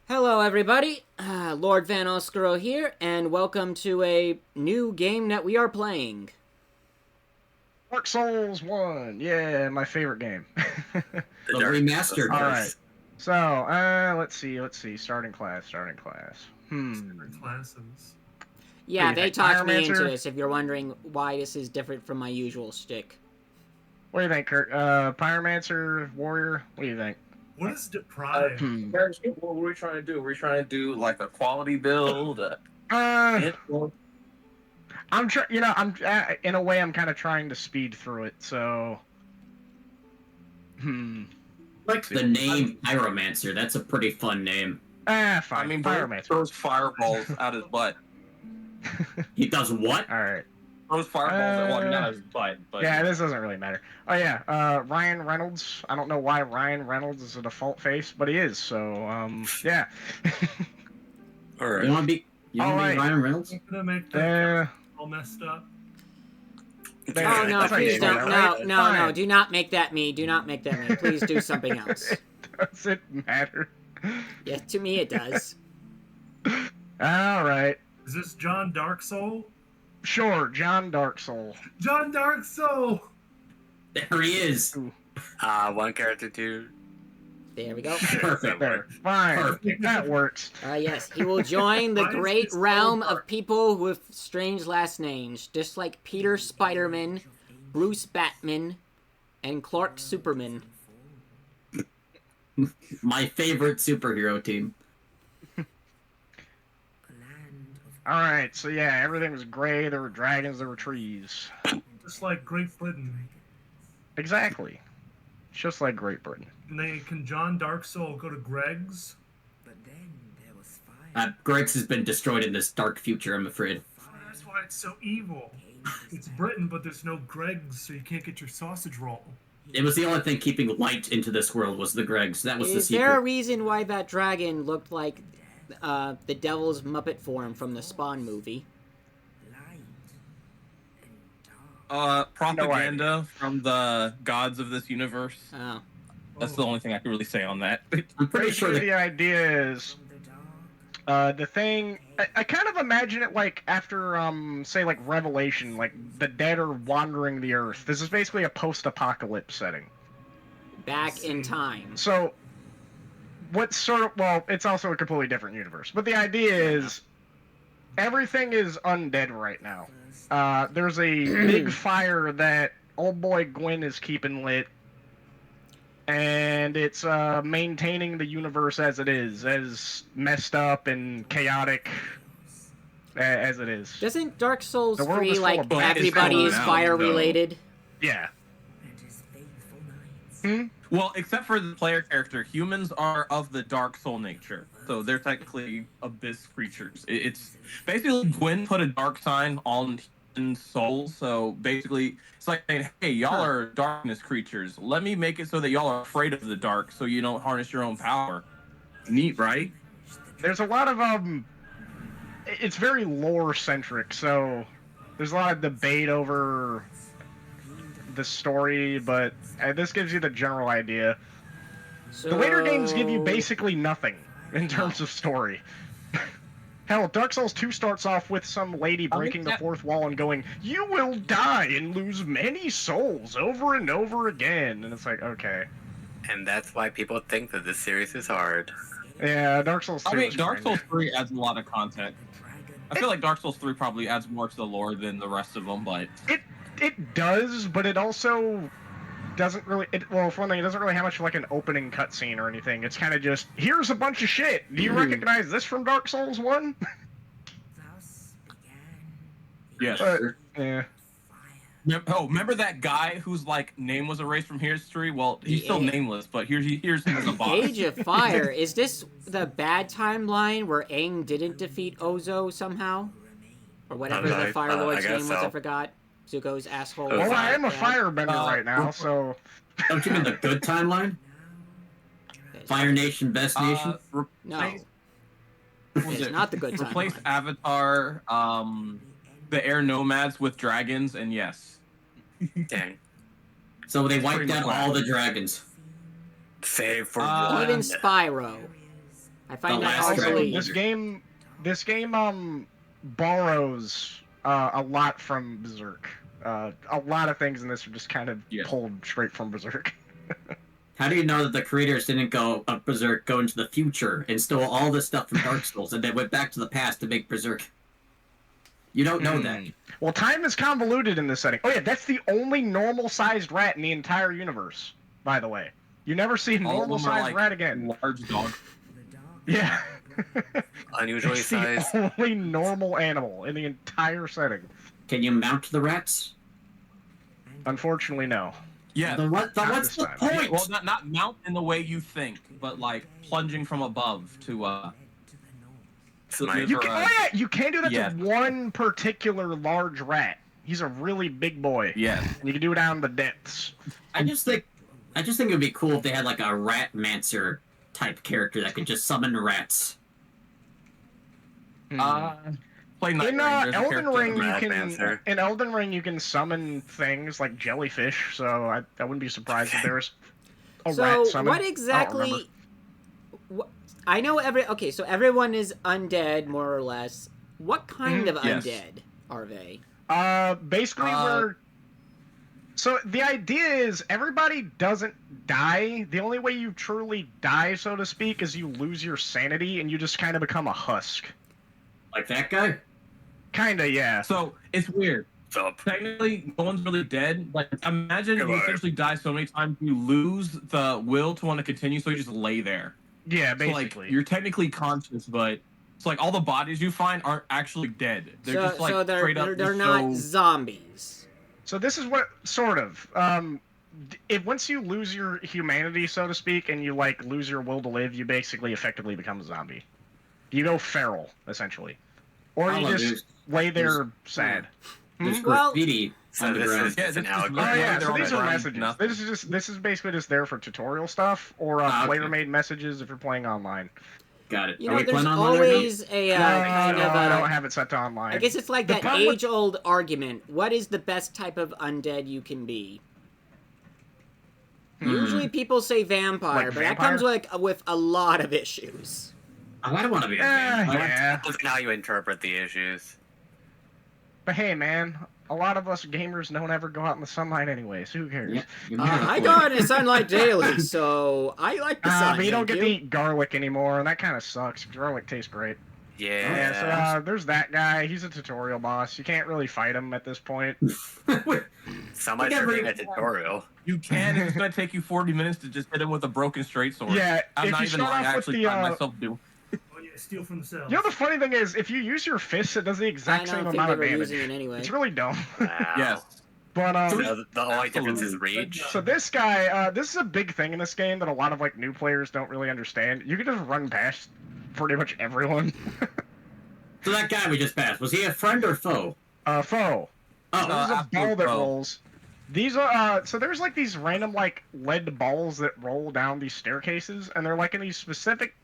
Hello, everybody. Lord Van Oscaro here, and welcome to a new game that we are playing. Dark Souls 1, yeah, my favorite game. The remastered. All right. So, let's see. Starting class. Classes. Yeah, they talked me into Pyromancer? this, if you're wondering why this is different from my usual shtick. What do you think, Kurt? Pyromancer, Warrior? What do you think? What is deprived? What were we trying to do? We're trying to do like a quality build. I'm trying. I'm in a way, I'm kind of trying to speed through it. So, Like the name Pyromancer. That's a pretty fun name. fine. I mean, Pyromancer throws fireballs out his butt. He does what? All right. Throws fireballs well, not his butt, but Yeah, this doesn't really matter. Oh yeah, Ryan Reynolds. I don't know why Ryan Reynolds is a default face, but he is. So, yeah. All right. You want to be Ryan Reynolds? I'm gonna make that all messed up. Oh, no, please don't. No, Fine. do not make that me. Do not make that me. Please do something else. Does it matter? Yeah, to me it does. All right. Is this John DarkSoul? Sure, John DarkSoul. John DarkSoul! There he is. one character too. There we go. Perfect. There. Fine. Perfect. That works. Yes, he will join the Why is great this so realm hard? of people with strange last names, just like Peter Spiderman, Bruce Batman, and Clark Superman. My favorite superhero team. All right. So yeah, everything was gray. There were dragons. There were trees. Just like Great Britain. Exactly. Just like Great Britain. Can John DarkSoul go to Greg's? Greg's has been destroyed in this dark future, I'm afraid. Oh, that's why it's so evil. It's Britain, but there's no Greg's, so you can't get your sausage roll. It was the only thing keeping light into this world was the Greg's. That was the Is secret. there a reason why that dragon looked like the devil's Muppet form from the Spawn movie? Propaganda from the gods of this universe. Oh. That's the only thing I can really say on that. I'm pretty sure Basically, that the idea is the thing. I kind of imagine it like after say like Revelation, like the dead are wandering the earth. This is basically a post-apocalypse setting. Back in time. So, it's also a completely different universe. But the idea is, everything is undead right now. There's a big fire that old boy Gwyn is keeping lit, and it's maintaining the universe as it is, as messed up and chaotic as it is. Doesn't Dark Souls The world 3, is full like, of black everybody is now, fire-related? Yeah. Well, except for the player character, humans are of the dark soul nature, so they're technically abyss creatures. It's basically Gwyn put a dark sign on human souls, so basically it's like saying, hey, y'all are darkness creatures. Let me make it so that y'all are afraid of the dark, so you don't harness your own power. Neat, right? There's a lot of it's very lore centric, so there's a lot of debate over the story, but this gives you the general idea. So... The later games give you basically nothing in terms of story. Hell, Dark Souls 2 starts off with some lady breaking the fourth wall and going, "You will die and lose many souls over and over again." And it's like, okay. And that's why people think that this series is hard. Yeah, Dark Souls 2 I mean, is Dark cringe. Souls 3 adds a lot of content. I feel like Dark Souls 3 probably adds more to the lore than the rest of them, but... It does, but it also doesn't really... Well, for one thing, it doesn't really have much of like an opening cutscene or anything. It's kind of just, here's a bunch of shit. Do you recognize this from Dark Souls 1? Yes. Yeah. Remember that guy whose like name was erased from history? Well, he's still nameless, but here's him as a boss. Age of Fire. Is this the bad timeline where Aang didn't defeat Ozo somehow? Or whatever the Fire Lord's name was, I forgot. Zuko's asshole. Well, I am a firebender right now, so... Don't you mean the good timeline? Fire Nation, Best Nation? No. It's not the good Replace timeline. Avatar, the Air Nomads with dragons, and yes. Dang. So they wiped pretty out much all the dragons. Save for Uh, one. Even Spyro. I find The that last hard to dragon. believe. This game borrows a lot from Berserk. A lot of things in this are just kind of pulled straight from Berserk. How do you know that the creators didn't go Berserk, go into the future, and stole all this stuff from Dark Souls, and then went back to the past to make Berserk? You don't know that. Well, time is convoluted in this setting. Oh yeah, that's the only normal-sized rat in the entire universe, by the way. You never see a normal-sized rat again. Large dog. Yeah. Unusually it's sized. the only normal animal in the entire setting. Can you mount the rats? Unfortunately, no. Yeah. What's the point? Well, not mount in the way you think, but like plunging from above to You can do that to one particular large rat. He's a really big boy. Yeah. And you can do it down in the depths. I just think it would be cool if they had like a rat mancer type character that could just summon rats. Play Night In Rain, there's a Elden character- Ring, Rat Mancer. in Elden Ring, you can summon things like jellyfish. So I wouldn't be surprised if there's a rat So summon. what I don't exactly? I know so everyone is undead more or less. What kind of yes. undead are they? Basically, so the idea is everybody doesn't die. The only way you truly die, so to speak, is you lose your sanity and you just kind of become a husk. Like that guy? Kinda, yeah. So it's weird. What's up? Technically, no one's really dead. Like, imagine you Goodbye. essentially die so many times you lose the will to want to continue, so you just lay there. Yeah, So, basically. like, you're technically conscious, but it's like all the bodies you find aren't actually dead. They're just like they're straight up. they're just not so... zombies. So this is what sort of if once you lose your humanity, so to speak, and you like lose your will to live, you basically effectively become a zombie. You go feral, essentially, or you just lay there sad. There's Well- graffiti So on the this ground. is Yeah, just an this is- Oh allegory. yeah, they're so on these the are ground, messages. nothing. This is basically just there for tutorial stuff or okay. player-made messages if you're playing online. Got it. You Are know, we there's playing online right now? always a kind of I a. don't have it set to online. I guess it's like The that problem with- age-old argument. What is the best type of undead you can be? Usually people say vampire, Like but vampire? that comes with a lot of issues. Oh, I don't want to be a vampire. yeah. Depends on how you interpret the issues. But hey, man, a lot of us gamers don't ever go out in the sunlight anyways. Who cares? Yeah, you made a I point. go out in the sunlight daily, so I like the sun. But you don't thank get to eat garlic anymore, and that kind of sucks. Garlic tastes great. Yeah. Yeah, so there's that guy. He's a tutorial boss. You can't really fight him at this point. So much Yeah, for but- being a tutorial. You can. It's gonna take you 40 minutes to just hit him with a broken straight sword. Yeah, I'm if not you even start lying. I off with actually the, find myself doing. Oh yeah, steal from the cells. You know, the funny thing is, if you use your fists, it does the I exact don't same think amount they of were damage. using it anyway. It's really dumb. Wow. Yes. But So the only difference is reach. so this guy, this is a big thing in this game that a lot of like new players don't really understand. You can just run past pretty much everyone. So that guy we just passed, was he a friend or foe? Foe. Oh, This is a absolute ball that foe. rolls. These are so there's like these random like lead balls that roll down these staircases, and they're like in these specific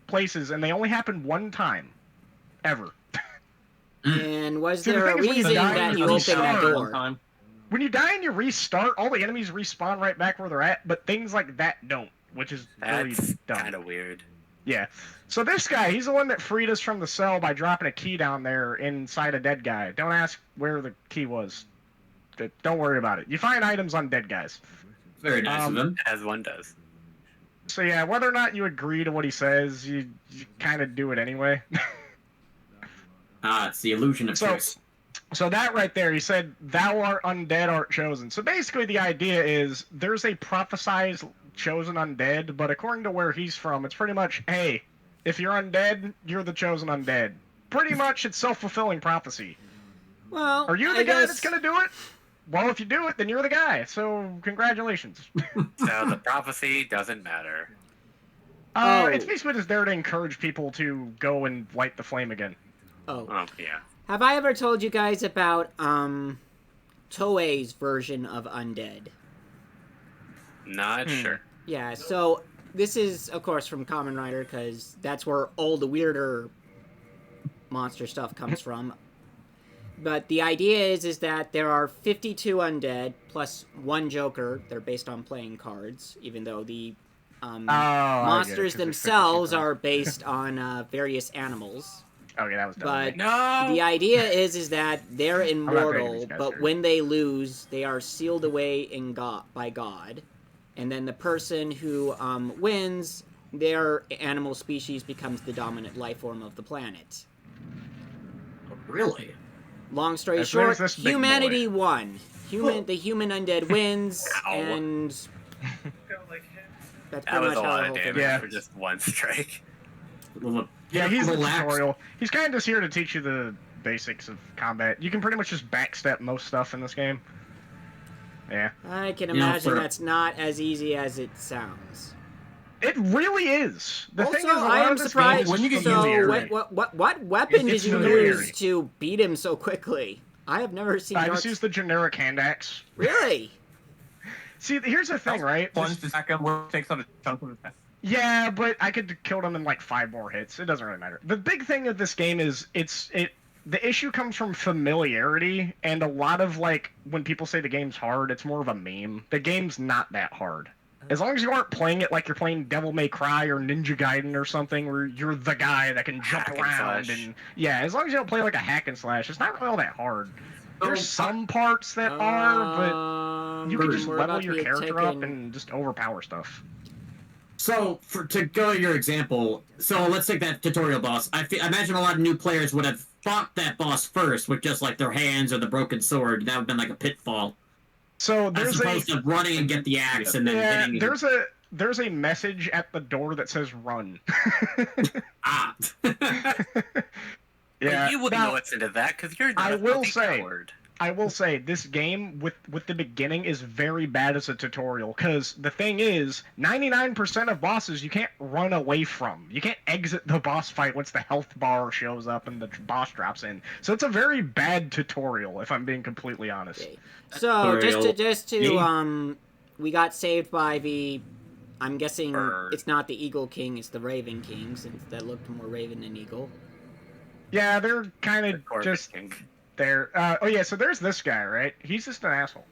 places, and they only happen one time, ever. And was See, the there a thing is when you reason die, that you you restart opened that One door? time. When you die and you restart, all the enemies respawn right back where they're at, but things like that don't, which is really That's dumb. kind of weird. Yeah. So this guy, he's the one that freed us from the cell by dropping a key down there inside a dead guy. Don't ask where the key was. Don't worry about it. You find items on dead guys. very nice of him. As one does. So yeah, whether or not you agree to what he says, you kind of do it anyway. Ah, it's the illusion of So- truth. So that right there, he said, "Thou art undead, art chosen." So basically, the idea is there's a prophesized chosen undead, but according to where he's from, it's pretty much, hey, if you're undead, you're the chosen undead. Pretty much, it's self-fulfilling prophecy. Well, Are you the I guy guess... that's gonna do it? Well, if you do it, then you're the guy. So congratulations. So the prophecy doesn't matter. Oh. It's basically just there to encourage people to go and light the flame again. Oh. Oh, yeah. Have I ever told you guys about Toei's version of undead? Not sure. Yeah, so this is, of course, from Kamen Rider, because that's where all the weirder monster stuff comes from. But the idea is that there are 52 undead, plus one Joker. They're based on playing cards, even though the Monsters themselves are based on various animals. Okay, that was dumb. But No. the idea is that they're not taking immortal, these guys but serious. when they lose, they are sealed away in by God. And then the person who wins, their animal species becomes the dominant life form of the planet. Really? Long story As short, there's this big humanity won. The human undead wins, Ow. and Like him. that's That pretty was much a how lot the of whole thing damage Yeah. for just one strike. Yeah, he's the Relaxed. tutorial. He's kind of just here to teach you the basics of combat. You can pretty much just backstep most stuff in this game. Yeah. I can You know, imagine for- that's not as easy as it sounds. It really is. The Also, thing is, a lot I am of this surprised. game is when you get So, familiarity. what weapon did It's you familiarity. use to beat him so quickly? I have never seen. I Dark... just used the generic hand axe. Really? See, here's the thing, right? Plunge the second where it takes out a chunk of his head. Yeah, but I could kill them in like 5 more hits. It doesn't really matter. The big thing of this game is the issue comes from familiarity, and a lot of like when people say the game's hard, it's more of a meme. The game's not that hard. As long as you aren't playing it like you're playing Devil May Cry or Ninja Gaiden or something, where you're the guy that can jump Hack and around slash. and yeah, as long as you don't play like a hack and slash, it's not really all that hard. So, There's some parts that are, but you can just we're level about to your be character up taken- and just overpower stuff. So, to go to your example, so let's take that tutorial boss. I imagine a lot of new players would have fought that boss first with just like their hands or the broken sword. That would have been like a pitfall. So As there's opposed to running and get the axe and then yeah, hitting. there's a message at the door that says run. Ah. Yeah, But you wouldn't now, know what's into that because you're not I a will filthy say- coward. I will say this game with the beginning is very bad as a tutorial because the thing is 99% of bosses you can't run away from. You can't exit the boss fight once the health bar shows up and the boss drops in. So it's a very bad tutorial if I'm being completely honest. Okay. So just to Me? we got saved by the. I'm guessing Bird. it's not the Eagle King, it's the Raven King, since that looked more Raven than Eagle. Yeah, they're kind of Corvette just King. there. Oh yeah, so there's this guy, right? He's just an asshole.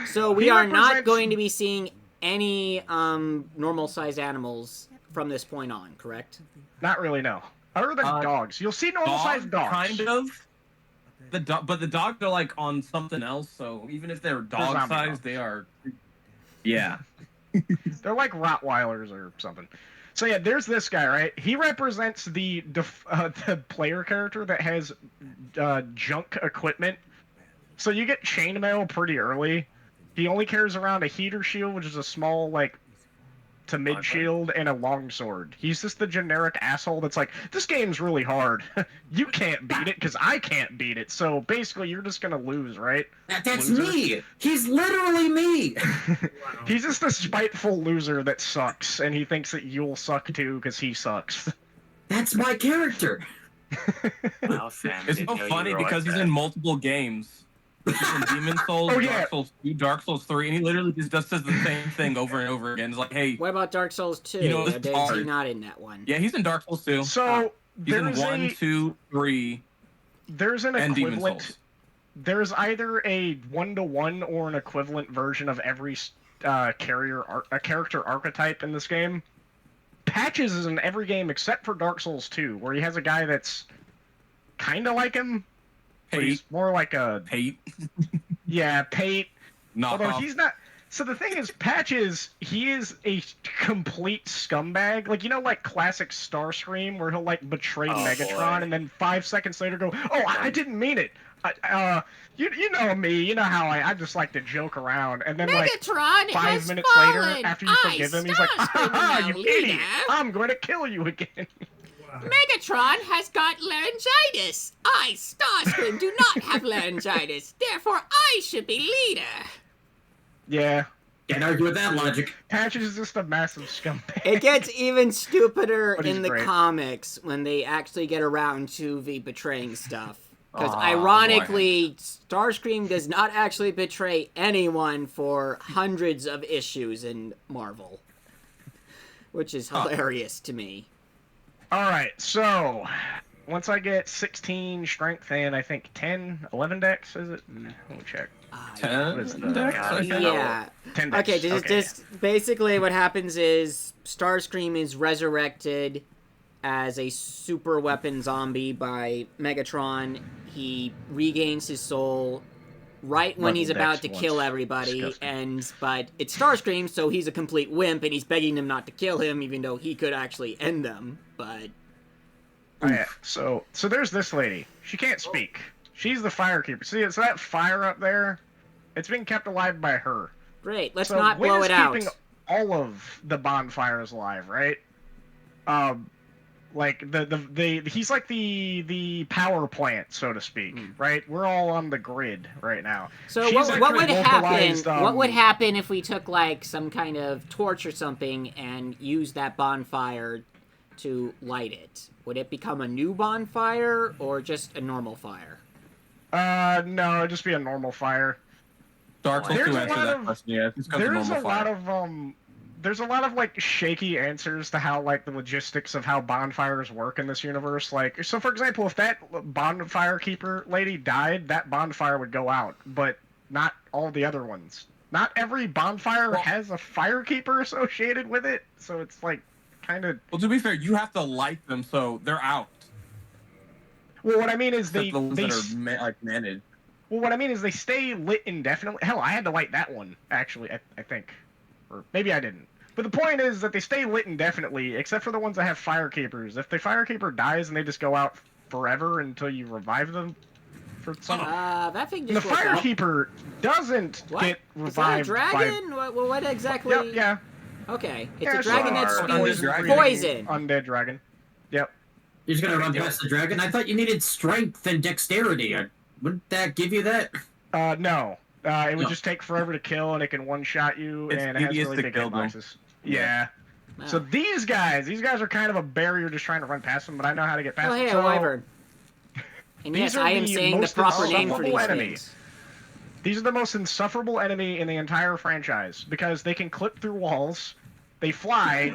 So we He are not represents- going to be seeing any normal sized animals from this point on, correct? Not really, no. Other than dogs, you'll see normal-sized dogs. Kind of. But the dogs are like on something else, so even if they're dog zombie sized, dogs. they are. Yeah. They're like Rottweilers or something. So yeah, there's this guy, right? He represents the player character that has junk equipment. So you get chainmail pretty early. He only carries around a heater shield, which is a small like to mid shield, and a longsword. He's just the generic asshole that's like, this game's really hard. You can't beat it because I can't beat it. So basically, you're just gonna lose, right? That's Loser. me! He's literally me! He's just a spiteful loser that sucks, and he thinks that you'll suck too because he sucks. That's my character! Wow, Sam. It's didn't so know you funny were like because he's that. in multiple games. He's in Demon Souls, Oh, yeah. Dark Souls 2, Dark Souls 3, and he literally just does the same thing over and over again. It's like, hey, What about Dark Souls 2? You know, Is it's he hard. not in that one? yeah, he's in Dark Souls 2. So He's in there's 1, 2, 3, there's an and Demon equivalent. Souls. There's either a 1-to-1 or an equivalent version of every character archetype in this game. Patches is in every game except for Dark Souls 2, where he has a guy that's kind of like him. But Hate, he's more like a hate, Pate. Although knockoff. he's not. So the thing is, Patches, he is a complete scumbag. Like, you know, like classic Starscream, where he'll like betray Oh, Megatron, boy. and then 5 seconds later go, "Oh, I didn't mean it." You know me. You know how I just like to joke around, and then like Megatron 5 minutes later, after you forgive him, he's like, "Ah, you idiot! I'm going to kill you again." Wow. Megatron has got laryngitis. I, Starscream, do not have laryngitis. Therefore, I should be leader. Yeah, Can't argue with that logic. Patches is just a massive scumbag. It gets even stupider But he's in the great. comics when they actually get around to the betraying stuff. Because Aw, ironically, Starscream does not actually betray anyone for hundreds of issues in Marvel. Which is hilarious to me. All right, so once I get 16 strength and I think 10, 11 dex, is it? Let me check. What is the- Dex, I think. Yeah. 10 dex. Okay, just basically what happens is Starscream is resurrected as a super weapon zombie by Megatron. He regains his soul right when Level he's about dex to kill once. everybody, Disgusting. but it's Starscream, so he's a complete wimp, and he's begging them not to kill him, even though he could actually end them. But Oh, yeah. So there's this lady. She can't speak. She's the firekeeper. See, so that fire up there, it's being kept alive by her. great, let's So not Gwyn blow is it out. keeping all of the bonfires alive, right? Like he's like the power plant, so to speak, right? We're all on the grid right now. So She's what would actually happen? localized, What would happen if we took like some kind of torch or something and used that bonfire to light it? Would it become a new bonfire or just a normal fire? No, it'd just be a normal fire. Dark Souls There's 2 a answer lot that of- question. Yeah, it's because of There's normal a lot fire. of there's a lot of like shaky answers to how like the logistics of how bonfires work in this universe. Like, so for example, if that bonfire keeper lady died, that bonfire would go out, but not all the other ones. Not every bonfire has a firekeeper associated with it, so it's like kind of. Well, to be fair, you have to light them, so they're out. Well, what I mean is Except the ones they that are managed. well, what I mean is they stay lit indefinitely. Hell, I had to light that one actually. I think, or maybe I didn't. But the point is that they stay lit indefinitely, except for the ones that have firekeepers. If the firekeeper dies and they just go out forever until you revive them, for some. That thing The just woke up. firekeeper doesn't What? get Is that a revived dragon? What exactly? Yep, yeah. Okay, it's Yeah, a dragon that sure. spews Dragon. poison. Undead dragon. Yep. You're just gonna run past the dragon? I thought you needed strength and dexterity. Wouldn't that give you that? No. It would No. just take forever to kill, and it can one-shot you, It's and it has tedious really to big kill them. hitboxes. Yeah. Wow. So these guys are kind of a barrier just trying to run past them, but I know how to get past Oh, them. hey, So, a wyvern. And these yes, are I am the saying the most proper name for these insufferable enemy. things. These are the most insufferable enemy in the entire franchise, because they can clip through walls, they fly,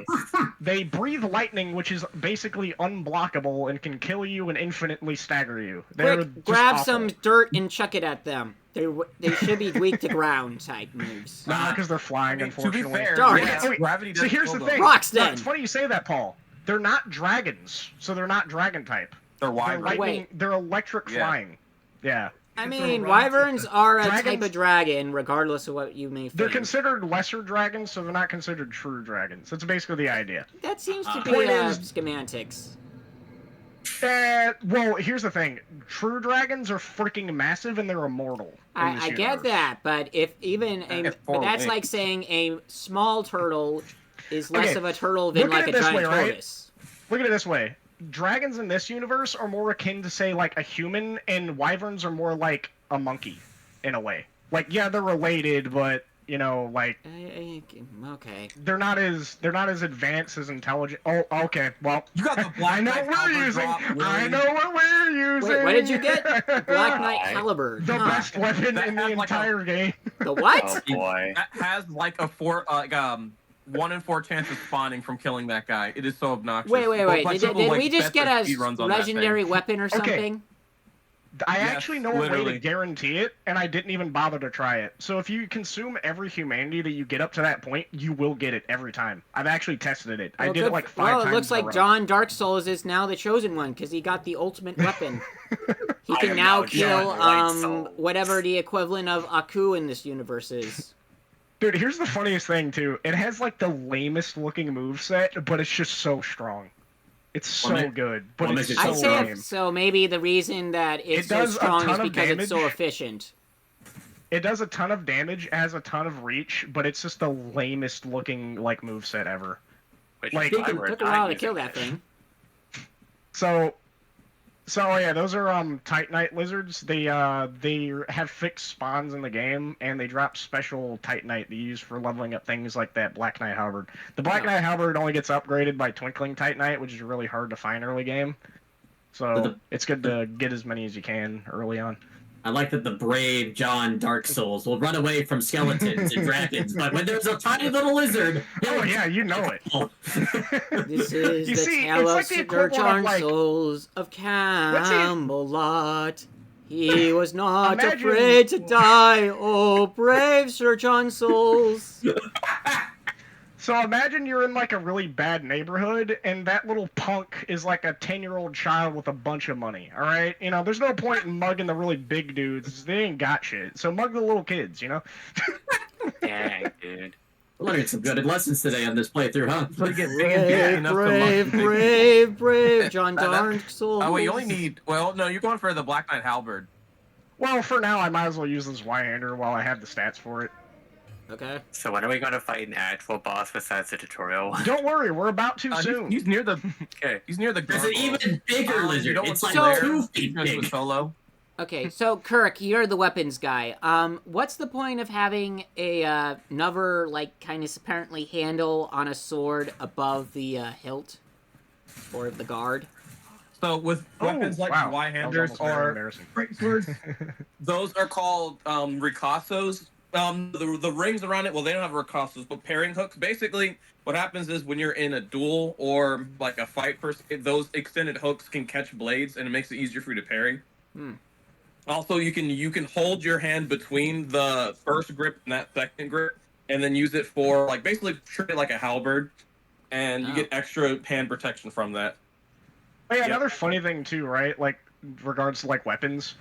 they breathe lightning, which is basically unblockable and can kill you and infinitely stagger you. They're Quick, just grab awful. some dirt and chuck it at them. They should be weak to ground type moves. Nah, because they're flying, I mean, to be unfortunately. fair, Darn yeah, it. gravity So doesn't here's kill the them. thing. Rocks No, then. it's funny you say that, Paul. They're not dragons, so they're not dragon type. They're They're wyverns. lightning. They're electric Yeah. flying. Yeah. I It's mean, a wyverns are a type Dragons- of dragon, regardless of what you may They're think. considered lesser dragons, so they're not considered true dragons. That's basically the idea. That seems to be Point is- schematics. Well, here's the thing. True dragons are freaking massive, and they're immortal. in this I get universe. that, but if even a, Get but that's forward. like saying a small turtle is less Okay, of a turtle than look at like it a this giant way, right? tortoise. Look at it this way. Dragons in this universe are more akin to, say, like a human, and wyverns are more like a monkey, in a way. Like, yeah, they're related, but you know, like Okay. they're not as advanced, as intelligent. Oh, okay. Well, You got the Black I know Knight what we're Halberd using. drop, I really? know what we're using. Wait, what did you get? Black Knight Halberd. The Huh. best weapon That in the has like a- entire game. The what? Oh boy. That has like a 1 in 4 chance of spawning from killing that guy. It is so obnoxious. Wait. But, like, Did some people, like, we just bet get their a speedruns on that legendary thing. weapon or something? I Yes, actually know a way literally. to guarantee it, and I didn't even bother to try it. So if you consume every humanity that you get up to that point, you will get it every time. I've actually tested it. I Well, did good it like f- 5 Well, times. it looks in a like row. John DarkSouls is now the chosen one because he got the ultimate weapon. He I can am now now kill John Lightsoul. whatever the equivalent of Aku in this universe is. Dude, here's the funniest thing too. It has like the lamest looking moveset, but it's just so strong. It's so What ma- good, but what it's makes it so I'd say lame. so. Maybe the reason that it's It so does a strong is ton of because it's so damage. efficient. It does a ton of damage, it has a ton of reach, but it's just the lamest looking like moveset ever. Which Like, is why It we're took a not while to using kill that this. thing. So yeah, those are Titanite lizards. They have fixed spawns in the game, and they drop special Titanite they use for leveling up things like that Black Knight Halberd. The Black Yeah. Knight Halberd only gets upgraded by Twinkling Titanite, which is really hard to find early game. So But it's good to get as many as you can early on. I like that the brave John Dark Souls will run away from skeletons and dragons, but when there's a tiny little lizard, Oh yeah, you know it. This is You the see, tale it's of like the Sir equivalent of, John like- Souls of see- Camelot. He was not Imagine- afraid to die, oh brave Sir John Souls. So imagine you're in like a really bad neighborhood, and that little punk is like a 10-year-old child with a bunch of money. All right, you know, there's no point in mugging the really big dudes. They ain't got shit. So mug the little kids, you know. Dang, dude. Learning some good lessons today on this playthrough, huh? But get big and beefy Brave, enough to brave, mug people. brave John That- Dark Souls. Oh, well, you only need. Well, no, you're going for the Black Knight Halberd. Well, for now, I might as well use this Y-hander while I have the stats for it. Okay. So when are we going to fight an actual boss besides the tutorial one? Don't worry, we're about to soon. He's near the. Okay. He's near the. There's an gargoyle. even bigger You lizard. don't It's want like to to 2 flare feet because it was big. solo. Okay, so Kirk, you're the weapons guy. What's the point of having another like kind of apparently handle on a sword above the hilt or the guard? So with weapons like wow. Y-handers That was almost very or embarrassing. great swords, those are called ricassos. The rings around it, well, they don't have ricassos, but parrying hooks. Basically, what happens is when you're in a duel or like a fight, those extended hooks can catch blades, and it makes it easier for you to parry. Hmm. Also, you can hold your hand between the first grip and that second grip, and then use it for like basically treat it like a halberd, and you Oh. get extra hand protection from that. Oh, yeah, Yep. another funny thing too, right? Like, regards to like weapons,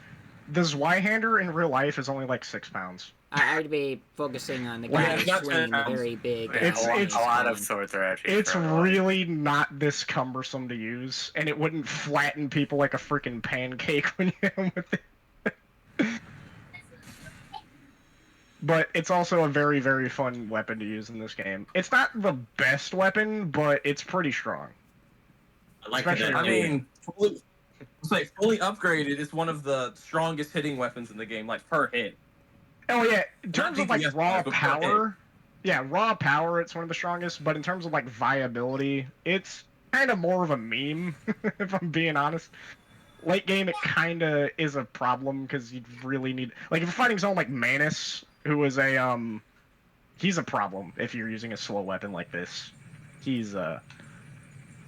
this Y-hander in real life is only like 6 pounds. I'd be focusing on the Well, guy it's not swinging the 10 pounds. very big. Yeah, It's- a lot of sword. swords are actually. It's terrible. really not this cumbersome to use, and it wouldn't flatten people like a freaking pancake when you hit them with it. But it's also a very, very fun weapon to use in this game. It's not the best weapon, but it's pretty strong. I like Especially- that. I mean, fully upgraded is one of the strongest hitting weapons in the game, like per hit. Oh yeah, in terms of like DPS raw wise, but power, yeah, raw power, it's one of the strongest. But in terms of like viability, it's kind of more of a meme, if I'm being honest. Late game, it kind of is a problem because you really need, like, if you're fighting someone like Manus, who is a he's a problem if you're using a slow weapon like this. He's Yeah,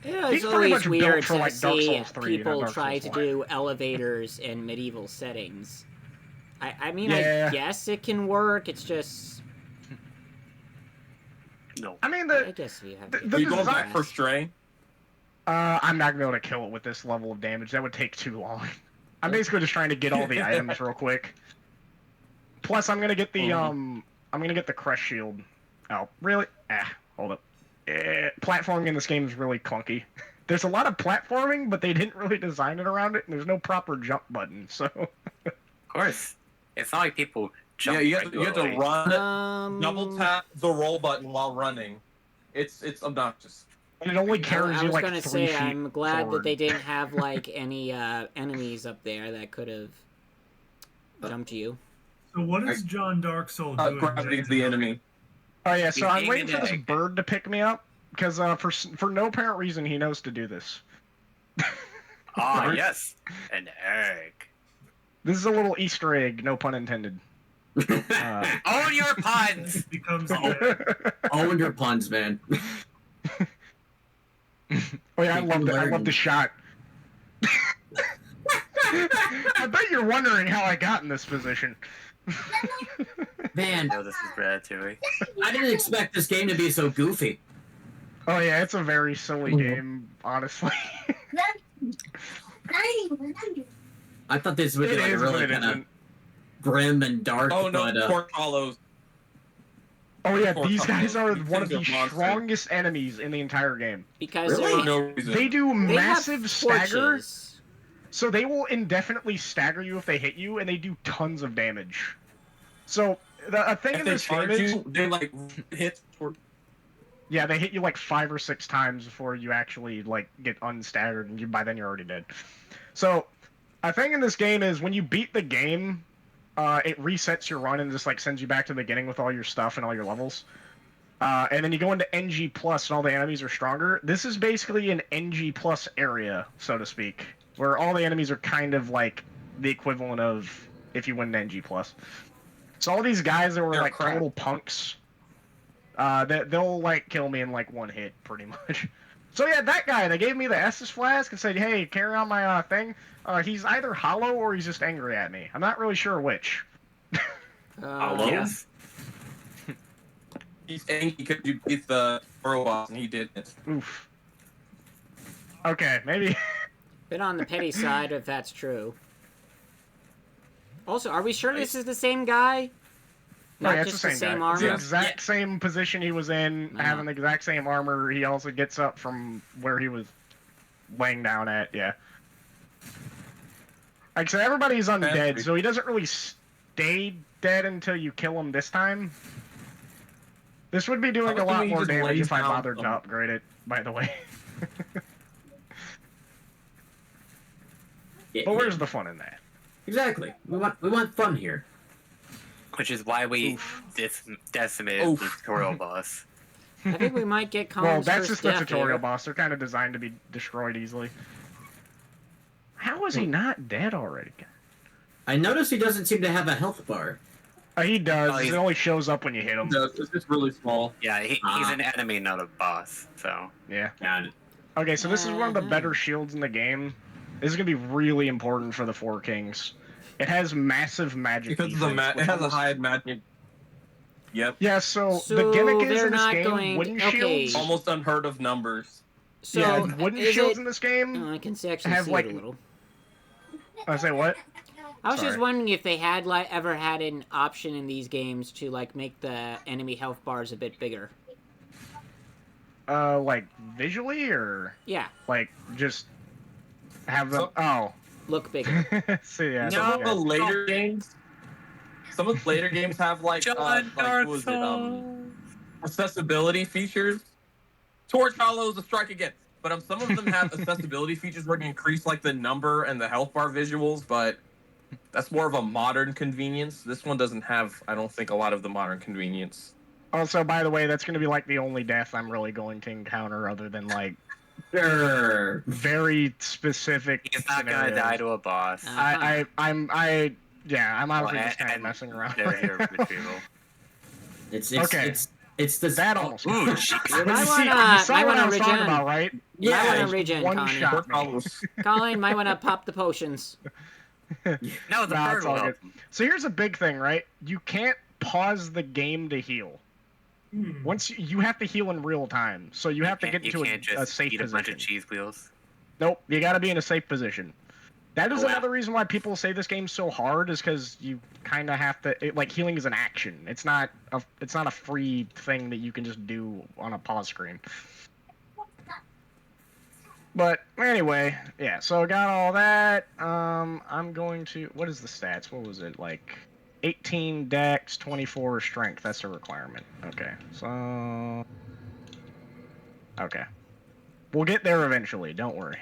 He's it's pretty always much built weird for, to like, Dark see Souls 3, not people Dark try Souls to 1. do elevators in medieval settings. I mean, Yeah. I guess it can work. It's just, No. I mean I the guess you have. the- to Are the you going design- back for Stray? I'm not gonna be able to kill it with this level of damage. That would take too long. I'm basically just trying to get all the items real quick. Plus, I'm gonna get the I'm gonna get the crush shield. Oh, really? Hold up. Platforming in this game is really clunky. There's a lot of platforming, but they didn't really design it around it, and there's no proper jump button. So Of course. It's not like people jump. Yeah, you have to regularly. run, double tap the roll button while running. It's obnoxious. and it only I carries you was like gonna 3 say, feet I'm glad forward. that they didn't have like any enemies up there that could have jumped you. So what is John Dark Soul doing? Gravity is the enemy. Oh yeah, so He's I'm being waiting an for this egg. bird to pick me up because for no apparent reason he knows to do this. Ah, yes. An egg. This is a little Easter egg, no pun intended. Own your puns! It becomes Own your puns, man. Oh yeah, I love the shot. I bet you're wondering how I got in this position. I Man, know this is Ratatouille. I didn't expect this game to be so goofy. Oh yeah, it's a very silly game, honestly. I thought this would be It like is, really but it kind of isn't. grim and dark, Oh no, but Pork Hollows. Oh yeah, Poor these guys are Tunnel. one of the Kingdom monster. strongest enemies in the entire game. Because Really? For they're, no reason. They do they massive have stagger, torches. so they will indefinitely stagger you if they hit you, and they do tons of damage. So a thing if in they this game charge is, you, they like hit. yeah, they hit you like 5 or 6 times before you actually like get unstaggered, and by then you're already dead. So a thing in this game is when you beat the game, it resets your run and just like sends you back to the beginning with all your stuff and all your levels. And then you go into NG plus and all the enemies are stronger. This is basically an NG plus area, so to speak, where all the enemies are kind of like the equivalent of if you win NG+. So all these guys that were They're like crap. total punks, they'll like kill me in like one hit, pretty much. So yeah, that guy, they gave me the Estus flask and said, hey, carry on my thing. He's either hollow or he's just angry at me. I'm not really sure which. Hello? Yes. He's angry because you beat the robot and he didn't. Oof. Okay, maybe. Bit on the petty side if that's true. Also, are we sure this is the same guy? No, Not yeah, just it's the same guy. It's armor? the exact same position he was in, Yeah. having the exact same armor. He also gets up from where he was laying down at, yeah. Like, so everybody's undead, so he doesn't really stay dead until you kill him this time. This would be doing a lot more damage if I bothered to upgrade it, by the way. But where's the fun in that? Exactly. We want fun here. Which is why we decimated the tutorial boss. I think we might get Well, Colin's that's first just the death tutorial here. boss. They're kind of designed to be destroyed easily. How is he not dead already? I notice he doesn't seem to have a health bar. He does. Oh, It only shows up when you hit him. It's just really small. Yeah, he's an enemy, not a boss. So Yeah. Got it. Okay, so this is one of the better shields in the game. This is gonna be really important for the Four Kings. It has massive magic. Because defense, it has a high magic. Yep. Yeah, so So the gimmick is they're in this not game, going- wooden okay. shields. Almost unheard of numbers. So, Yeah, wooden is shields it... in this game. Oh, I can see, actually have, see like- it a little. I say what? I was just Sorry. wondering if they had ever had an option in these games to make the enemy health bars a bit bigger. Like visually or Yeah, like just have them? So- look bigger. See, yeah. Some of yeah. the later games. Some of the later games have accessibility features. Torch Hollows a strike again. But some of them have accessibility features where you can increase the number and the health bar visuals, but that's more of a modern convenience. This one doesn't have, I don't think, a lot of the modern convenience. Also, by the way, that's going to be the only death I'm really going to encounter, other than Sure. very specific. he's not gonna scenarios. die to a boss. I'm honestly Well, just kind of and messing around. They're here retrieval. It's Okay. It's the That almost. Ooh, You jeez. Might see, you wanna- saw might what I wanna was talking regen. about, right? Might yeah. wanna Just regen, one Connie. shot. Torch Hollows. Colin might want to pop the potions. No, the Nah, bird it's will all help. good. So here's a big thing, right? You can't pause the game to heal. Once you have to heal in real time, so you have to get You into can't a just safe eat a bunch position. of cheese wheels. Nope, you got to be in a safe position. That is Oh, wow. another reason why people say this game's so hard, is because you kind of have to. Healing is an action. It's not a free thing that you can just do on a pause screen. But anyway, yeah. So I got all that. I'm going to. What is the stats? What was it 18 Dex, 24 Strength. That's a requirement. Okay. So. Okay. We'll get there eventually. Don't worry.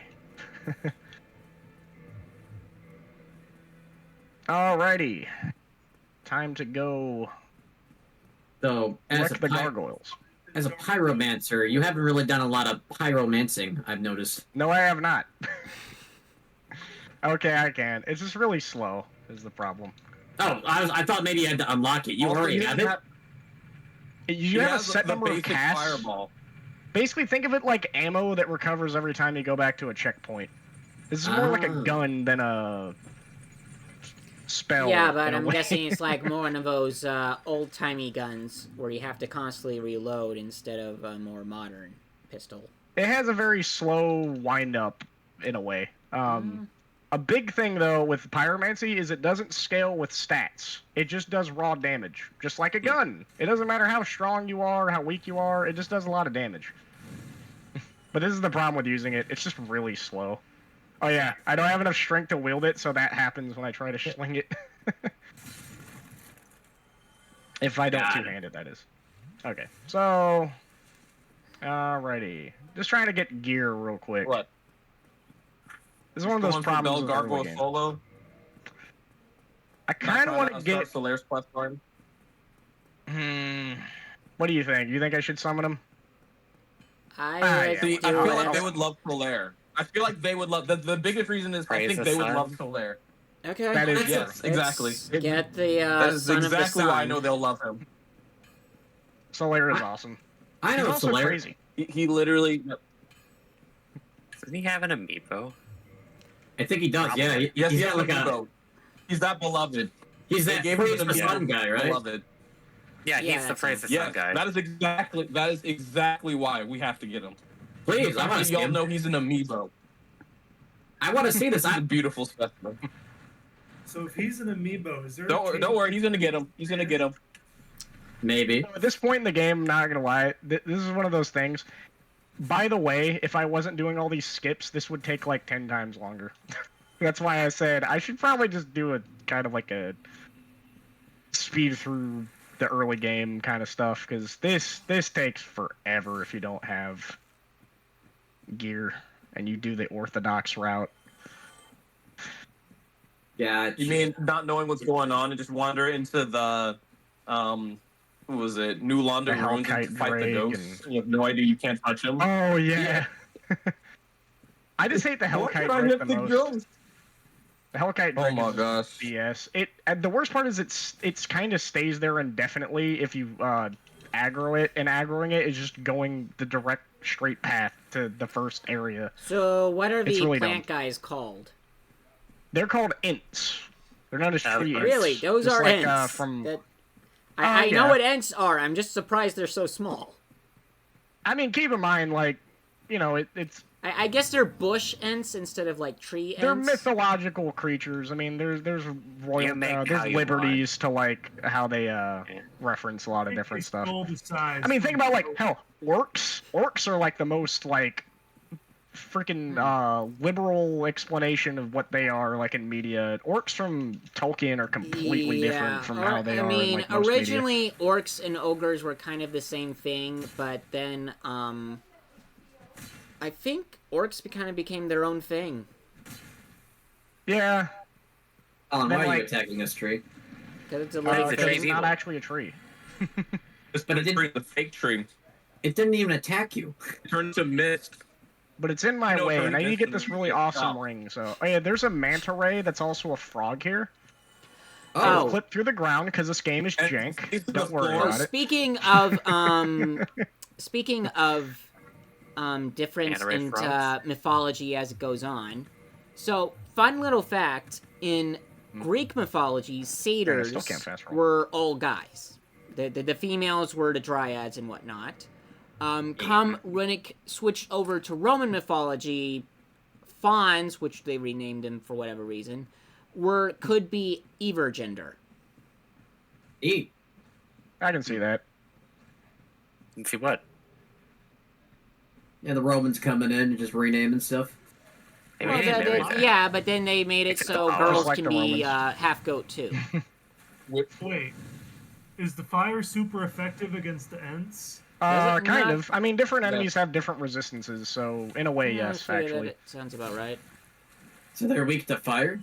Alrighty. Time to go So wreck the gargoyles. as a pyromancer, you haven't really done a lot of pyromancing, I've noticed. No, I have not. Okay, I can. It's just really slow, is the problem. Oh, I thought maybe you had to unlock it. You Also, already he have doesn't it? You have a has set the number of basic casts. Fireball. Basically, think of it like ammo that recovers every time you go back to a checkpoint. This is more like a Ah. gun than a spell. Yeah, but in a I'm way. guessing it's like more one of those old-timey guns where you have to constantly reload instead of a more modern pistol. It has a very slow wind up in a way. A big thing though with pyromancy is it doesn't scale with stats. It just does raw damage, just like a gun. It doesn't matter how strong you are, how weak you are. It just does a lot of damage. But this is the problem with using it. It's just really slow. Oh yeah, I don't have enough strength to wield it, so that happens when I try to sling it. If I don't Got it. two-hand it, that is. Okay, so... Alrighty. Just trying to get gear real quick. What? This is one of those Going for problems Bell with early Gargoyle game. Solo. I kind of want to get... Solaris platform. What do you think? You think I should summon him? I yeah. would See, I do feel it. like they would love Solaire. I feel like they would love. The biggest reason is I Praise think the they would sun. love Solaire. Okay. That is Yes, true. exactly. Let's get the That is son exactly of the why I sun. know they'll love him. Solaire is awesome. I He's know also Solaire. crazy. He literally. Doesn't he have an amiibo? I think he does. Yeah, Yes, he's he got has like an a. amiibo. He's that beloved. He's They that gave him praise an the amiibo. sun guy, right? Beloved. Yeah, Yeah, he's the that's praise the Yes, sun guy. that is exactly why we have to get him. Please, The I fact want that to see y'all him. know he's an amiibo. I want to see this. He's a beautiful specimen. So if he's an amiibo, is there? Don't worry. He's gonna get him. He's gonna get him. Maybe. At this point in the game, I'm not gonna lie, this is one of those things. By the way, if I wasn't doing all these skips, this would take like 10 times longer. That's why I said I should probably just do a kind of like a speed through the early game kind of stuff, because this takes forever if you don't have gear and you do the orthodox route. Yeah. You mean not knowing what's going on and just wander into the, what was it, New London The ruins and Hellkite fight the Drake ghosts? and- You have no idea you can't touch them. Oh yeah. I just hate the Why Hellkite can't I Drake hit the the most. ghost? The Hellkite Oh Drake my is gosh. BS. And the worst part is it's kind of stays there indefinitely if you aggro it, and aggroing it is just going the direct straight path to the first area. So what are It's the really plant guys called? They're called ints. They're not as tree ints. Really, those Just are like, ents. from. That... I know yeah. what ents are. I'm just surprised they're so small. I mean, keep in mind, like, you know, it's I guess they're bush ents instead of like tree ents. they're mythological creatures. I mean, there's royal, make how there's you liberties to like how they reference a lot of Think different they stuff. stole the size I mean, think from- about like hell, orcs. Orcs are like the most like freaking liberal explanation of what they are like in media. Orcs from Tolkien are completely different from how they I are mean, in like most media. originally orcs and ogres were kind of the same thing, but then I think orcs kind of became their own thing Yeah, Alan, Then, why are you like- attacking this tree? because it's a Well, living it's a thing. tree. it's not actually a tree. It's But been it a didn't- tree, the fake tree. It didn't even attack you. It turned to mist. But it's in my No, way, very and I need to get distant. this really awesome ring. So, oh yeah, there's a manta ray that's also a frog here. Oh. It'll clip through the ground because this game is And jank. it's the Don't worry floor. about it. Speaking of difference Manta ray into frogs. mythology as it goes on. So, fun little fact, in Greek mythology, satyrs still can't fast roll. were all guys. The females were the dryads and whatnot. Come when it switched over to Roman mythology, fauns, which they renamed them for whatever reason, could be either gender. Eat. I can see that. Let's see what? Yeah, the Romans coming in and just renaming stuff. They Well, made everything. yeah, but then they made it It's so all girls like can the be Romans. half goat too. Wait, is the fire super effective against the ents? Does it Kind not? of. I mean, different Yeah. enemies have different resistances, so in a way, Yeah, yes, I figured actually. that sounds about right. So they're weak to fire?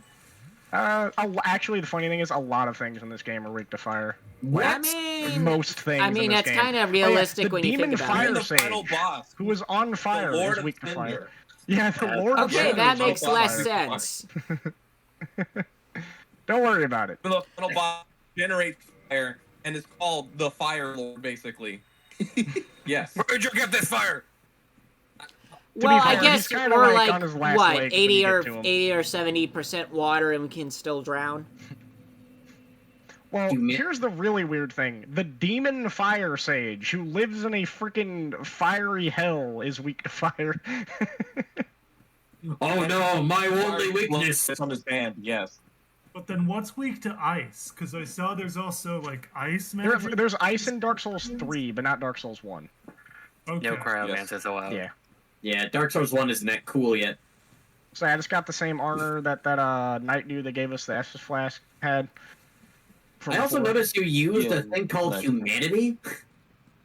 Actually, the funny thing is, a lot of things in this game are weak to fire. I mean, Most things. I mean in this that's game. kind of Oh, yeah, realistic the when you demon think about fire Even it. the sage, final boss, who was on fire, the Lord is of weak to fire. Thunder. Yeah, the Lord of Okay, Thunder that is weak makes to less fire. sense. Don't worry about it. The final boss generates fire and is called the Fire Lord, basically. Yes. Where'd you get this fire? Well, fair, I guess he's kinda we're like like on his last what, legs when 80 you or get to him. 70% water and we can still drown. Well, Humi- here's the really weird thing. The demon fire sage, who lives in a freaking fiery hell, is weak to fire. Oh no, my only weakness. It's on his hand, yes. But then what's weak to ice? Because I saw there's also like ice There's, magic. there's ice in Dark Souls 3, but not Dark Souls 1. Okay. No cryomancers allowed. Yeah. Yeah, Dark Souls 1 isn't that cool yet. So I just got the same armor that knight dude that gave us the Estus Flask had. from I also before. noticed you used Yeah, a thing called nice. humanity.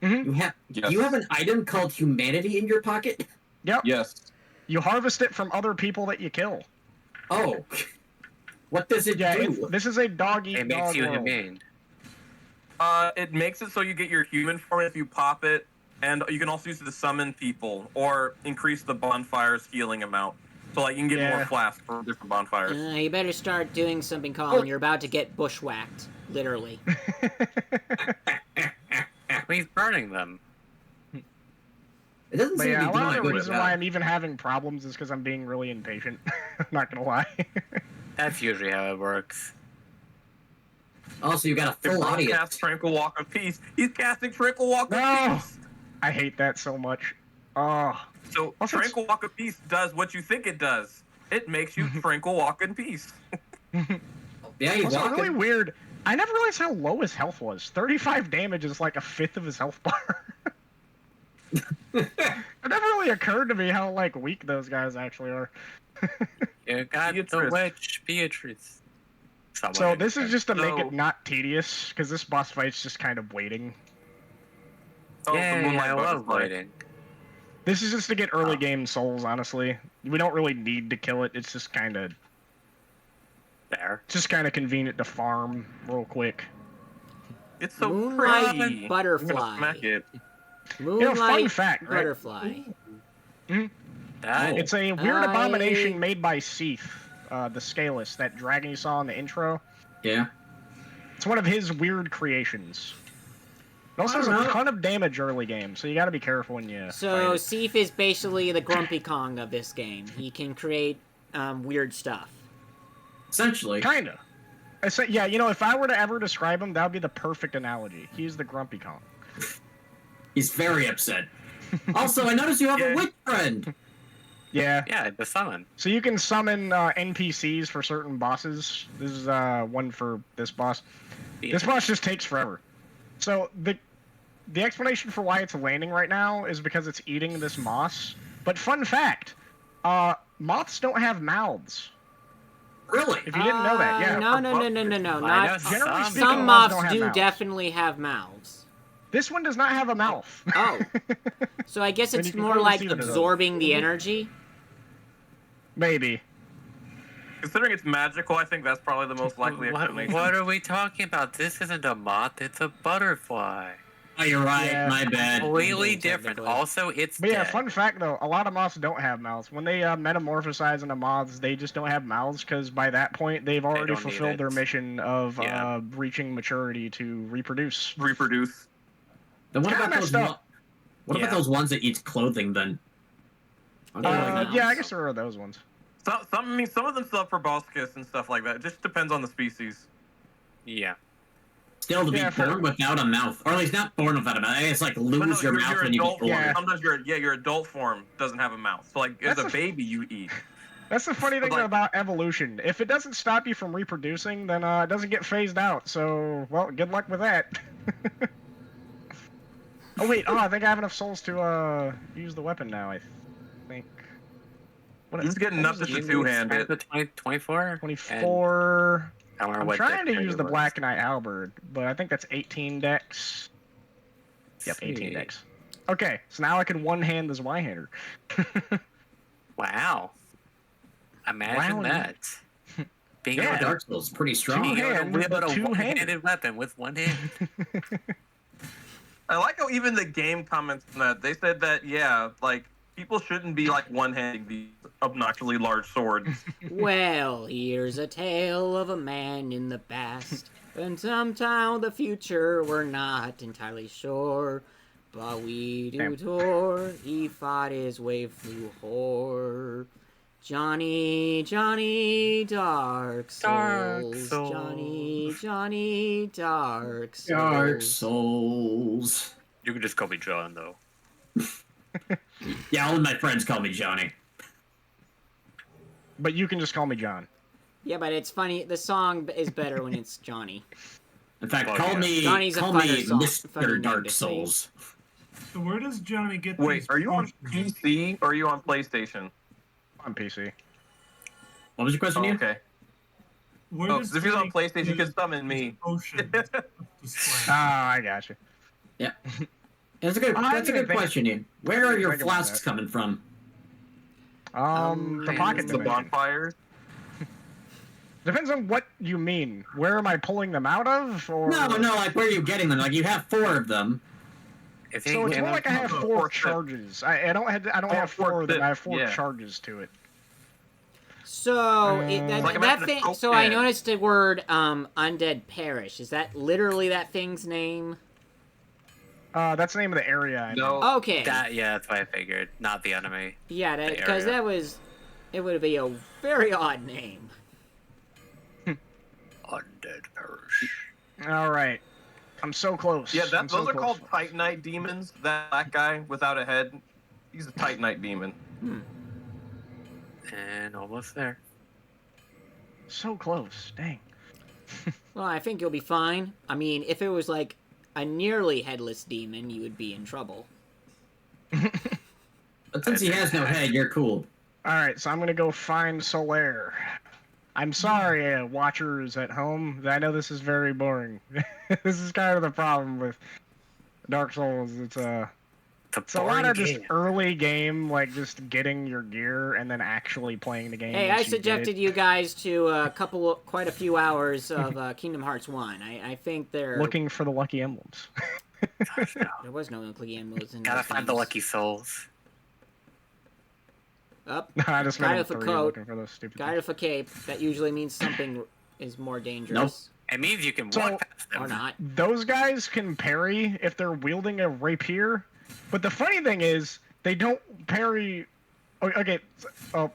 Mhm. Yes. You have an item called humanity in your pocket? Yep. Yes. You harvest it from other people that you kill. Oh. What does it Yeah, do? this is a dog eat It makes dog you world. humane. It makes it so you get your human form if you pop it, and you can also use it to summon people or increase the bonfire's healing amount. So like you can get Yeah. more flasks for different bonfires. You better start doing something, Colin. You're about to get bushwhacked, literally. He's burning them. It doesn't But seem yeah, to a be lot doing of a the good reason job. why I'm even having problems is because I'm being really impatient. I'm not gonna lie. That's usually how it works. Also, you got a If full Ron audience. casts Tranquil Walk of Peace, he's casting Tranquil Walk of No! Peace. I hate that so much. Oh, So Also, it's- Tranquil Walk of Peace does what you think it does. It makes you tranquil walk in peace. Yeah, he's also walking. really weird. I never realized how low his health was. 35 damage is like a fifth of his health bar. It never really occurred to me how like weak those guys actually are. You got the Beatrice. witch, Beatrice. Someone So in this is there. just to make So- it not tedious, because this boss fight's just kind of waiting. Oh, the Yay, Moonlight I love Butterfly. waiting. This is just to get early game souls, honestly. We don't really need to kill it. It's just kind of There. convenient to farm real quick. It's so Moonlight pretty. I'm gonna Butterfly. smack it. Moonlight fun fact, right? Butterfly. That, Oh. It's a weird I- abomination made by Seath, the Scaleless, that dragon you saw in the intro. Yeah. It's one of his weird creations. It also has a ton of damage early game, so you gotta be careful when you So fight it. Seif is basically the Grumpy Kong of this game. He can create weird stuff. Essentially. Kinda. Yeah, you know, if I were to ever describe him, that would be the perfect analogy. He's the Grumpy Kong. He's very upset. Also, I noticed you have Yeah. a witch friend. Yeah. yeah, the summon. So you can summon NPCs for certain bosses. This is one for this boss. This boss just takes forever. So the explanation for why it's landing right now is because it's eating this moss. But fun fact, moths don't have mouths. Really? If you didn't know that, yeah. No. I know Not some. Generally speaking, some moths moths don't have do mouths. definitely have mouths. This one does not have a mouth. Oh. So I guess And it's you can more clearly like see what it is. absorbing the energy. Maybe. Considering it's magical, I think that's probably the most likely What, explanation. what are we talking about? This isn't a moth, it's a butterfly. Oh, you're right. Yeah. My bad. Completely Technically. different. Also, it's But yeah, dead. fun fact though, a lot of moths don't have mouths. When they metamorphosize into moths, they just don't have mouths because by that point they've already don't need fulfilled their it. mission of Yeah. reaching maturity to reproduce. Reproduce. Then what Kinda about those? messed up. What about Yeah. those ones that eat clothing then? Are they like mouths? Yeah, I guess there are those ones. Some of them still have proboscis and stuff like that. It just depends on the species. Yeah. still to be Yeah, born without a mouth, or at least not born without a mouth? It's like But lose no, your mouth when you adult get born. Yeah. Sometimes your adult form doesn't have a mouth. So like as That's a baby you eat. That's the funny thing Like- about evolution. If it doesn't stop you from reproducing, then it doesn't get phased out. So, well, good luck with that. Oh wait, I think I have enough souls to use the weapon now. I think. What He's getting up to You the two-handed. spent the 24? 24. I don't know I'm what trying to deck use the was. Black Knight Halberd, but I think that's 18 decks. Yep, 18 Sweet. decks. Okay, so now I can one-hand this Y-hander. Wow. Imagine Wow, that. Being Yeah. able to, Dark Souls is pretty strong. Two being able to hand, wield but a two-handed. one-handed weapon with one hand. I like how even the game comments on that. They said that like people shouldn't be like one-handing these obnoxiously large swords. Well, here's a tale of a man in the past, and sometime the future we're not entirely sure. But we do Damn. tour, he fought his way through horror. Johnny, Dark Souls. Souls. Johnny, Dark Souls. Dark Souls. You can just call me John, though. Yeah, all of my friends call me Johnny. But you can just call me John. Yeah, but it's funny. The song is better when it's Johnny. In fact, Oh, call yeah. me Johnny's a call funner me song- funny Mr. name Dark to say. Souls. So where does Johnny get Wait, these are you on potions? PC or are you on PlayStation? On PC. What was your question, Oh, Ian? okay. Where Oh, does 'cause if he's on Johnny PlayStation, you get can summon me. potions to slam? I got you. That's a good. I That's a didn't good think- question, Ian. Where are your Think about flasks that. coming from? The pocket The dimension. bonfires. Depends on what you mean. Where am I pulling them out of? Or... No, like where are you getting them? Like you have 4 of them. If So it's you more like I have Oh, 4 4 charges. I don't have 4 of them. I have 4 4 charges to it. So Like, that imagine a thing. folk So I dead. noticed the word undead parish. Is that literally that thing's name? That's the name of the area. I No. know. Okay. That's what I figured. Not the enemy. Yeah, the because area. that was. It would be a very odd name. Undead parish. All right. I'm so close. Yeah, I'm so those are close. called Titanite demons. That black guy without a head, he's a Titanite demon. And almost there. So close. Dang. Well, I think you'll be fine. I mean, if it was like a nearly headless demon, you would be in trouble. But since he has no head, you're cool. All right, so I'm gonna go find Solaire. I'm sorry, watchers at home. I know this is very boring. This is kind of the problem with Dark Souls. It's a lot of just early game, like just getting your gear and then actually playing the game. Hey, I once you get subjected it. you guys to quite a few hours of Kingdom Hearts 1. I think they're... Looking for the lucky emblems. Gosh, no. There was no lucky emblems in Gotta those find the games. lucky souls. Up. I just Guy made with a 3 coat. looking for those stupid Guy things. with a cape. That usually means something is more dangerous. It means you can So- walk past them. Or not. Those guys can parry if they're wielding a rapier, but the funny thing is they don't parry. Okay, oh,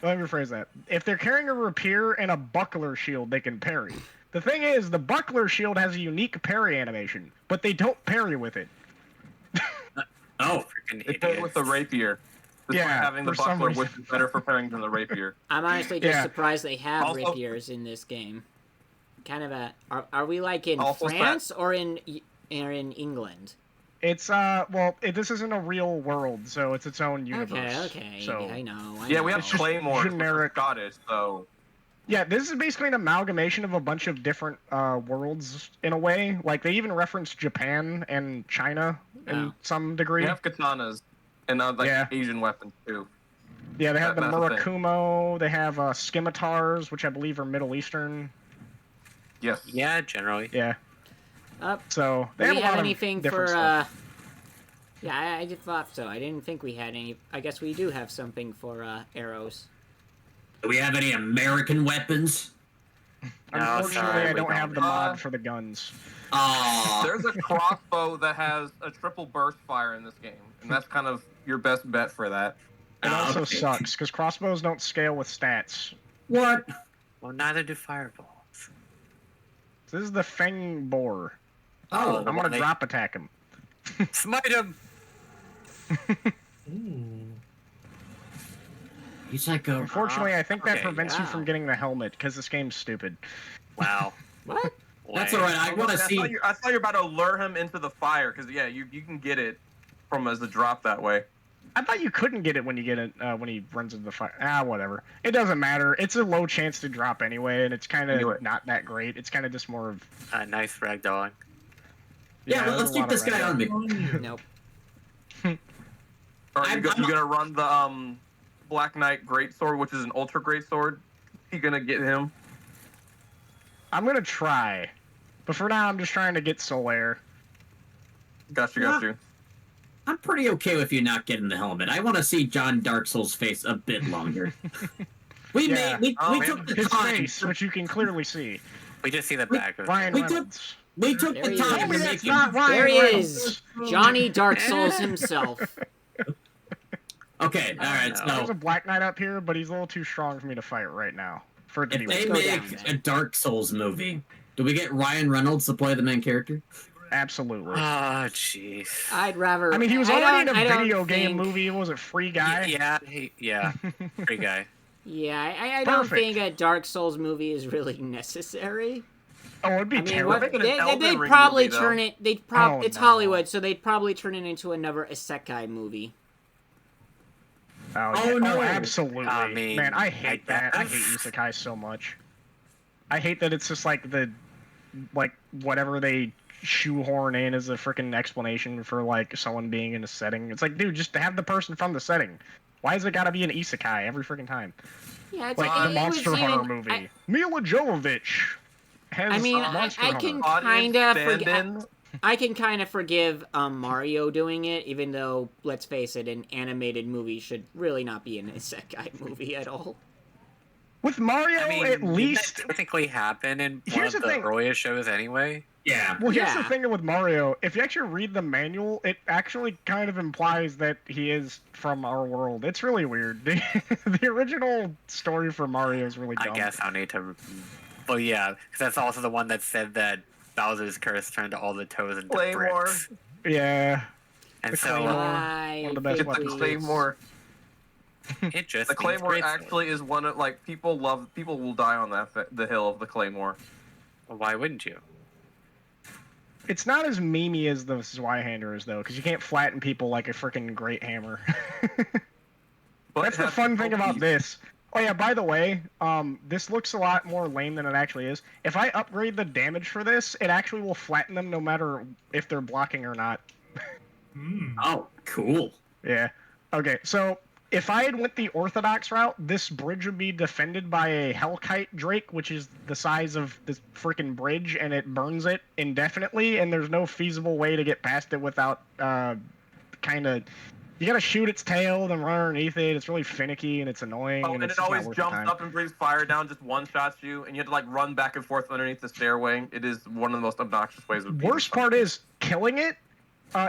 let me rephrase that. If they're carrying a rapier and a buckler shield, they can parry. The thing is, the buckler shield has a unique parry animation, but they don't parry with it. Oh, Freaking It goes with the idiots. rapier. That's why Yeah, having the for some buckler reason. which is better for pairing than the rapier. I'm honestly just Yeah. surprised they have Also- rapiers in this game. Kind of a... Are we like in Also France or in England? It's this isn't a real world, so it's its own universe. Okay. So I know. Yeah, we have know. just claymores, which are generic- Scottish, so yeah, this is basically an amalgamation of a bunch of different worlds in a way. Like they even reference Japan and China in Oh. some degree. we have katanas and Yeah. Asian weapons too. Yeah, they have the That's the thing. Murakumo, they have scimitars, which I believe are Middle Eastern. Yes. Yeah, generally. Yeah. So Do they we have a have lot anything of different for stuff. Yeah, I just thought so. I didn't think we had any. I guess we do have something for arrows. do we have any American weapons? Unfortunately, sorry, I we don't have don't. the mod for the guns. Aw. There's a crossbow that has a triple burst fire in this game, and that's kind of your best bet for that. It also okay. sucks because crossbows don't scale with stats. What? Well, neither do fireballs. So this is the Feng Boar. Oh, I'm gonna they- drop attack him. Smite him! Ooh. he's like a. Unfortunately, I think that okay, prevents you wow. from getting the helmet because this game's stupid. Wow. What? That's Lame. all right. I want to see. I thought you were about to lure him into the fire, because yeah, you can get it from as a drop that way. I thought you couldn't get it when you get it when he runs into the fire. Whatever. It doesn't matter. It's a low chance to drop anyway, and it's kind Knew of it. not that great. It's kind of just more of Nice ragdolling. Yeah, there's let's a keep lot this of guy red. on me. On you. Nope. Are you, I'm you not- gonna run the Black Knight Greatsword, which is an ultra greatsword? You gonna get him? I'm gonna try, but for now, I'm just trying to get Solaire. Got you. I'm pretty okay with you not getting the helmet. I want to see John Dark Souls' face a bit longer. We Yeah. made Oh, we man. took the His time. face, which you can clearly see. We just see the back of Ryan We took- Reynolds. We took There the he time is. to Tell me make that's him. not Ryan There he Reynolds. is, Johnny Dark Souls himself. Okay, all right. know. There's So a Black Knight up here, but he's a little too strong for me to fight right now. For it to if be they go make down, a Dark Souls movie, do we get Ryan Reynolds to play the main character? absolutely. Oh, jeez. I'd rather. I mean, he was I already in don't- I a don't video game think- movie. Was it Free Guy? Yeah. Free guy. Yeah, I don't Perfect. think a Dark Souls movie is really necessary. Oh, it'd be I mean, terrible. what, making an they, Elden they'd Ring probably movie, turn though. it. Oh, It's no. Hollywood, so they'd probably turn it into another isekai movie. Oh, Oh, yeah. no. Absolutely. I mean, Man, I hate I that. I guess. hate isekai so much. I hate that it's just like whatever they shoehorn in as a freaking explanation for like someone being in a setting. It's like, dude, just have the person from the setting. Why has it got to be an isekai every freaking time? Yeah, it's Like it, the it Monster was Hunter even- movie. Mila Jovovich has I mean, Monster I Hunter. can Audience kinda stand-in. I can kind of forgive Mario doing it, even though, let's face it, an animated movie should really not be an isekai movie at all. With Mario, I mean, at didn't least. that technically happen in one Here's of the the thing. earliest shows anyway? Yeah. Well, here's the Yeah. thing with Mario. If you actually read the manual, it actually kind of implies that he is from our world. It's really weird. The original story for Mario is really dumb. I guess I'll need to. Well, yeah, because that's also the one that said that Bowser's curse turned all the toes into Claymore. bricks. Yeah. And The so Claymore. I One of the best think It's the weapons. Claymore. it just The means Claymore great actually is one of like people will die on the hill of the Claymore. sword. Why wouldn't you? It's not as memey as the Zweihander is, though, because you can't flatten people like a freaking great hammer. But That's the have fun thing about peace. this. Oh yeah, by the way, this looks a lot more lame than it actually is. If I upgrade the damage for this, it actually will flatten them no matter if they're blocking or not. Oh, cool. Yeah. Okay, so if I had went the orthodox route, this bridge would be defended by a Hellkite Drake, which is the size of this freaking bridge, and it burns it indefinitely, and there's no feasible way to get past it without kind of... You gotta shoot its tail, then run underneath it. It's really finicky, and it's annoying, Oh, and and it's it just not always worth the jumps time. up and brings fire down, just one-shots you, and you have to like run back and forth underneath the stairway. It is one of the most obnoxious ways of beating Worst part is, killing it,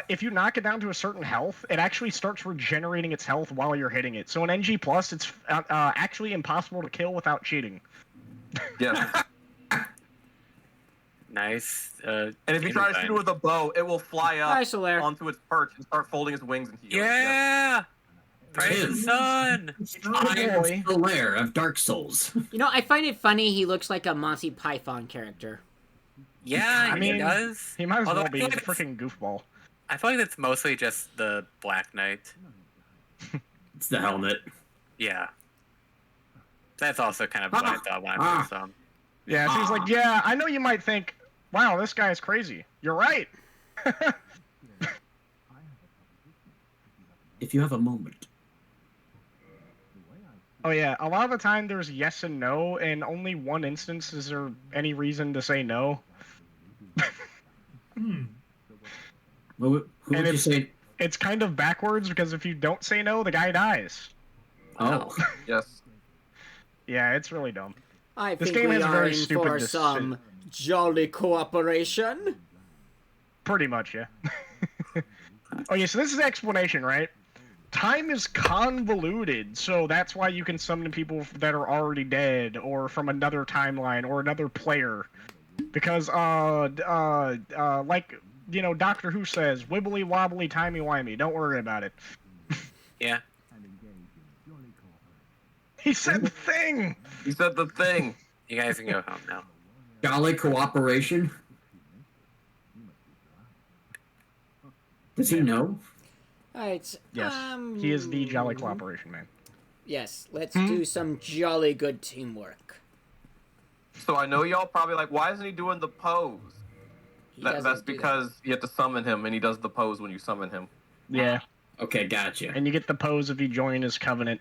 if you knock it down to a certain health, it actually starts regenerating its health while you're hitting it. So in NG+, it's actually impossible to kill without cheating. Yeah. Nice. And if you try to shoot it with a bow, it will fly Hi, up Solaire. onto its perch and start folding its wings and heal. Yeah! Praise the Dude. sun! I am boy. the lair of Dark Souls. You know, I find it funny he looks like a Monty Python character. Yeah, I mean, he does. He might as Although well I be. feel He's a like it's- freaking goofball. I feel like it's mostly just the Black Knight. It's the helmet. Yeah. That's also kind of what I thought when I first saw him. Yeah, so he's like, yeah, I know you might think, wow, this guy's crazy. You're right. If you have a moment. Oh yeah, a lot of the time there's yes and no, and only one instance is there any reason to say no. Who would you it's- say? It's kind of backwards, because if you don't say no, the guy dies. Oh, Yes. Yeah, it's really dumb. I This think game we has a are very in stupid for some jolly cooperation. Pretty much, yeah. Okay, so this is explanation, right? Time is convoluted, so that's why you can summon people that are already dead, or from another timeline, or another player. Because, like, you know, Doctor Who says, wibbly wobbly timey wimey, don't worry about it. Yeah. He said the thing! He said the thing. You guys can go home now. jolly cooperation. Does he know? Alright, Yes, he is the Jolly Cooperation Man. Yes, let's do some jolly good teamwork. So I know y'all probably like, why isn't he doing the pose? He doesn't That's do that. because you have to summon him, and he does the pose when you summon him, Yeah, Okay, gotcha. and you get the pose if you join his covenant.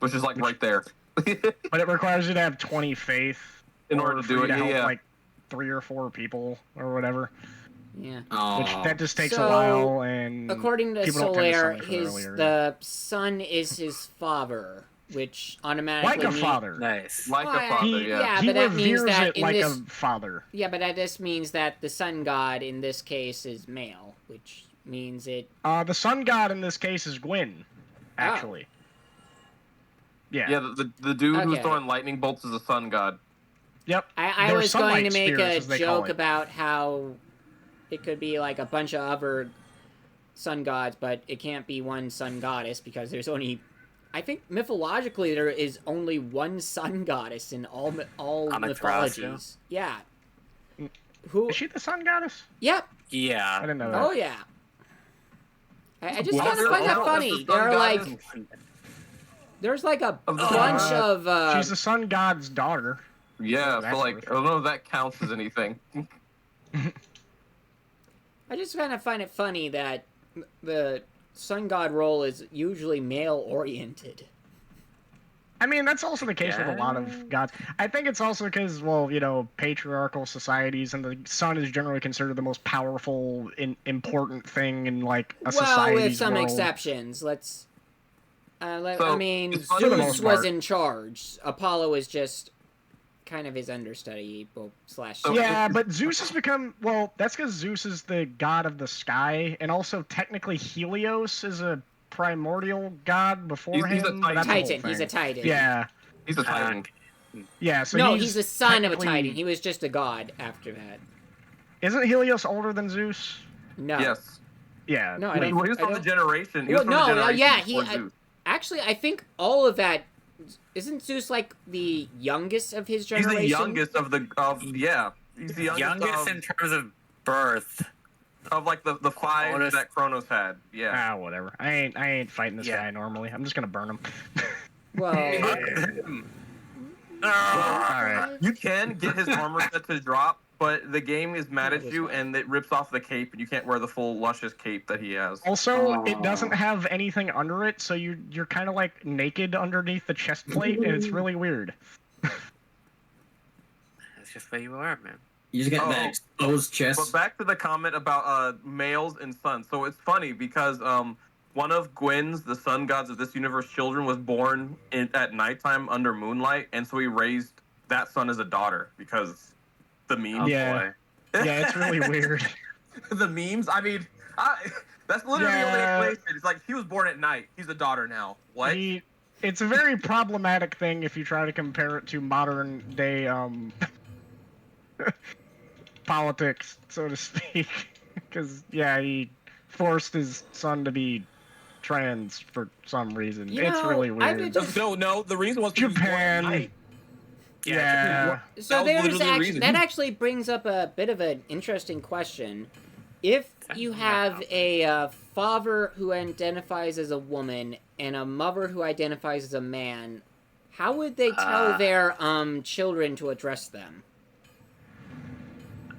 which is like right there. But it requires you to have 20 faith In or order to for do you it, to help, yeah. like 3 or 4 people or whatever. Yeah. Oh, Which that just takes So, a while, and According to people don't tend to Solaire, summon from earlier. the sun is his father, which automatically like a mean- father. Nice. Like Well, a father, He, yeah. he but that means reveres that it in like this- a father. Yeah, but this means that the sun god in this case is male, which means it. The sun god in this case is Gwyn, actually. Yeah. Yeah, the dude who's Okay. throwing lightning bolts is a sun god. Yep. I They're was going sunlight to make spheres, a as they call joke it. about how it could be like a bunch of other sun gods, but it can't be one sun goddess because there's only. I think mythologically there is only one sun goddess in all Amaterasu? mythologies. Yeah. Mm. Who? Is she the sun goddess? Yep. I Yeah. didn't know that. Oh yeah. I just Well, kind of find that that's funny. the sun There are like goddess. there's like a Of the bunch sun. of She's the sun god's daughter. Yeah, That's so like, worth I don't know if that counts as anything. I just kind of find it funny that the sun god role is usually male oriented. I mean, that's also the case with a lot of gods. I think it's also because, well, you know, patriarchal societies, and the sun is generally considered the most powerful, important thing in, like, a Well, society's with some world. exceptions. Let's. So, I mean, it's for the Zeus most was part. in charge. Apollo is just kind of his understudy, slash. So- Yeah, but Zeus has become well. That's because Zeus is the god of the sky, and also technically Helios is a primordial god before He's a him. but that's the whole Titan. He's a thing. Titan. Yeah, He's a Titan. yeah. So No, he's the son of a technically- Titan. He was just a god after that. Isn't Helios older than Zeus? No. Yes. Yeah. No, I Well, don't. he was I from the don't- generation. He Well, was from the no, generation yeah, before he- Zeus. Actually, I think all of that. Isn't Zeus like the youngest of his He's generation? the youngest of the yeah. He's the youngest, in terms of birth. of like the five Oldest. that Kronos had. Yeah. Ah, whatever. I ain't fighting this Yeah. guy normally. I'm just gonna burn him. Well, All right. You can get his armor set to drop, but the game is mad at you and it rips off the cape, and you can't wear the full luscious cape that he has. Also, it doesn't have anything under it, so you're kind of like naked underneath the chest plate, and it's really weird. That's just what you are, man. You just got that Oh. exposed chest. But back to the comment about males and sons. So it's funny because one of Gwen's, the sun gods of this universe, children was born at nighttime under moonlight, and so he raised that son as a daughter because the memes. Yeah. Yeah, it's really weird. The memes. I mean, that's literally the only Yeah. explanation. It's like he was born at night. He's a daughter now. What? It's a very problematic thing if you try to compare it to modern day politics, so to speak. Because yeah, he forced his son to be trans for some reason. You It's know, really I've weird. been No. The reason was because he was born at Japan. night. Yeah. So That was there's literally the reason. that actually brings up a bit of an interesting question. If you have a father who identifies as a woman and a mother who identifies as a man, how would they tell their children to address them?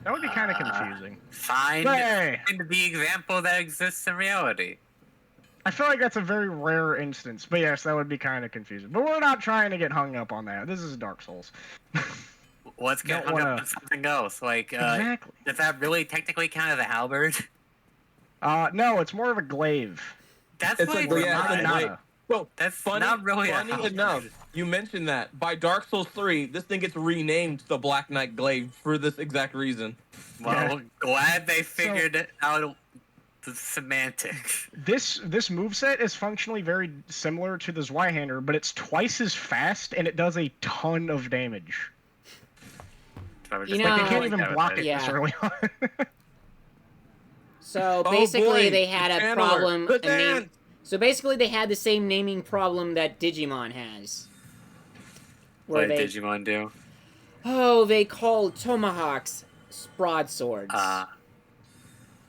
That would be kind of confusing. Find Hey! the example that exists in reality. I feel like that's a very rare instance, but yes, that would be kind of confusing. But we're not trying to get hung up on that. This is Dark Souls. Let's get Don't hung up wanna- on something else. Like, Exactly. does that really technically count as a halberd? No, it's more of a glaive. That's It's what like, it's yeah, not. it's like- Nada. Well, That's funny, not really a funny halberd. enough, you mentioned that. By Dark Souls 3, this thing gets renamed the Black Knight Glaive for this exact reason. Well, glad they figured out the semantics. This moveset is functionally very similar to the Zweihander, but it's twice as fast and it does a ton of damage. So we're You just know- Like, they like, can't like even that with block it. it Yeah. this early on. So Oh, basically, boy, they had the a channeler. problem. The a name- Dan! So basically, they had the same naming problem that Digimon has. What Where did they Digimon do? they call tomahawks broadswords. That,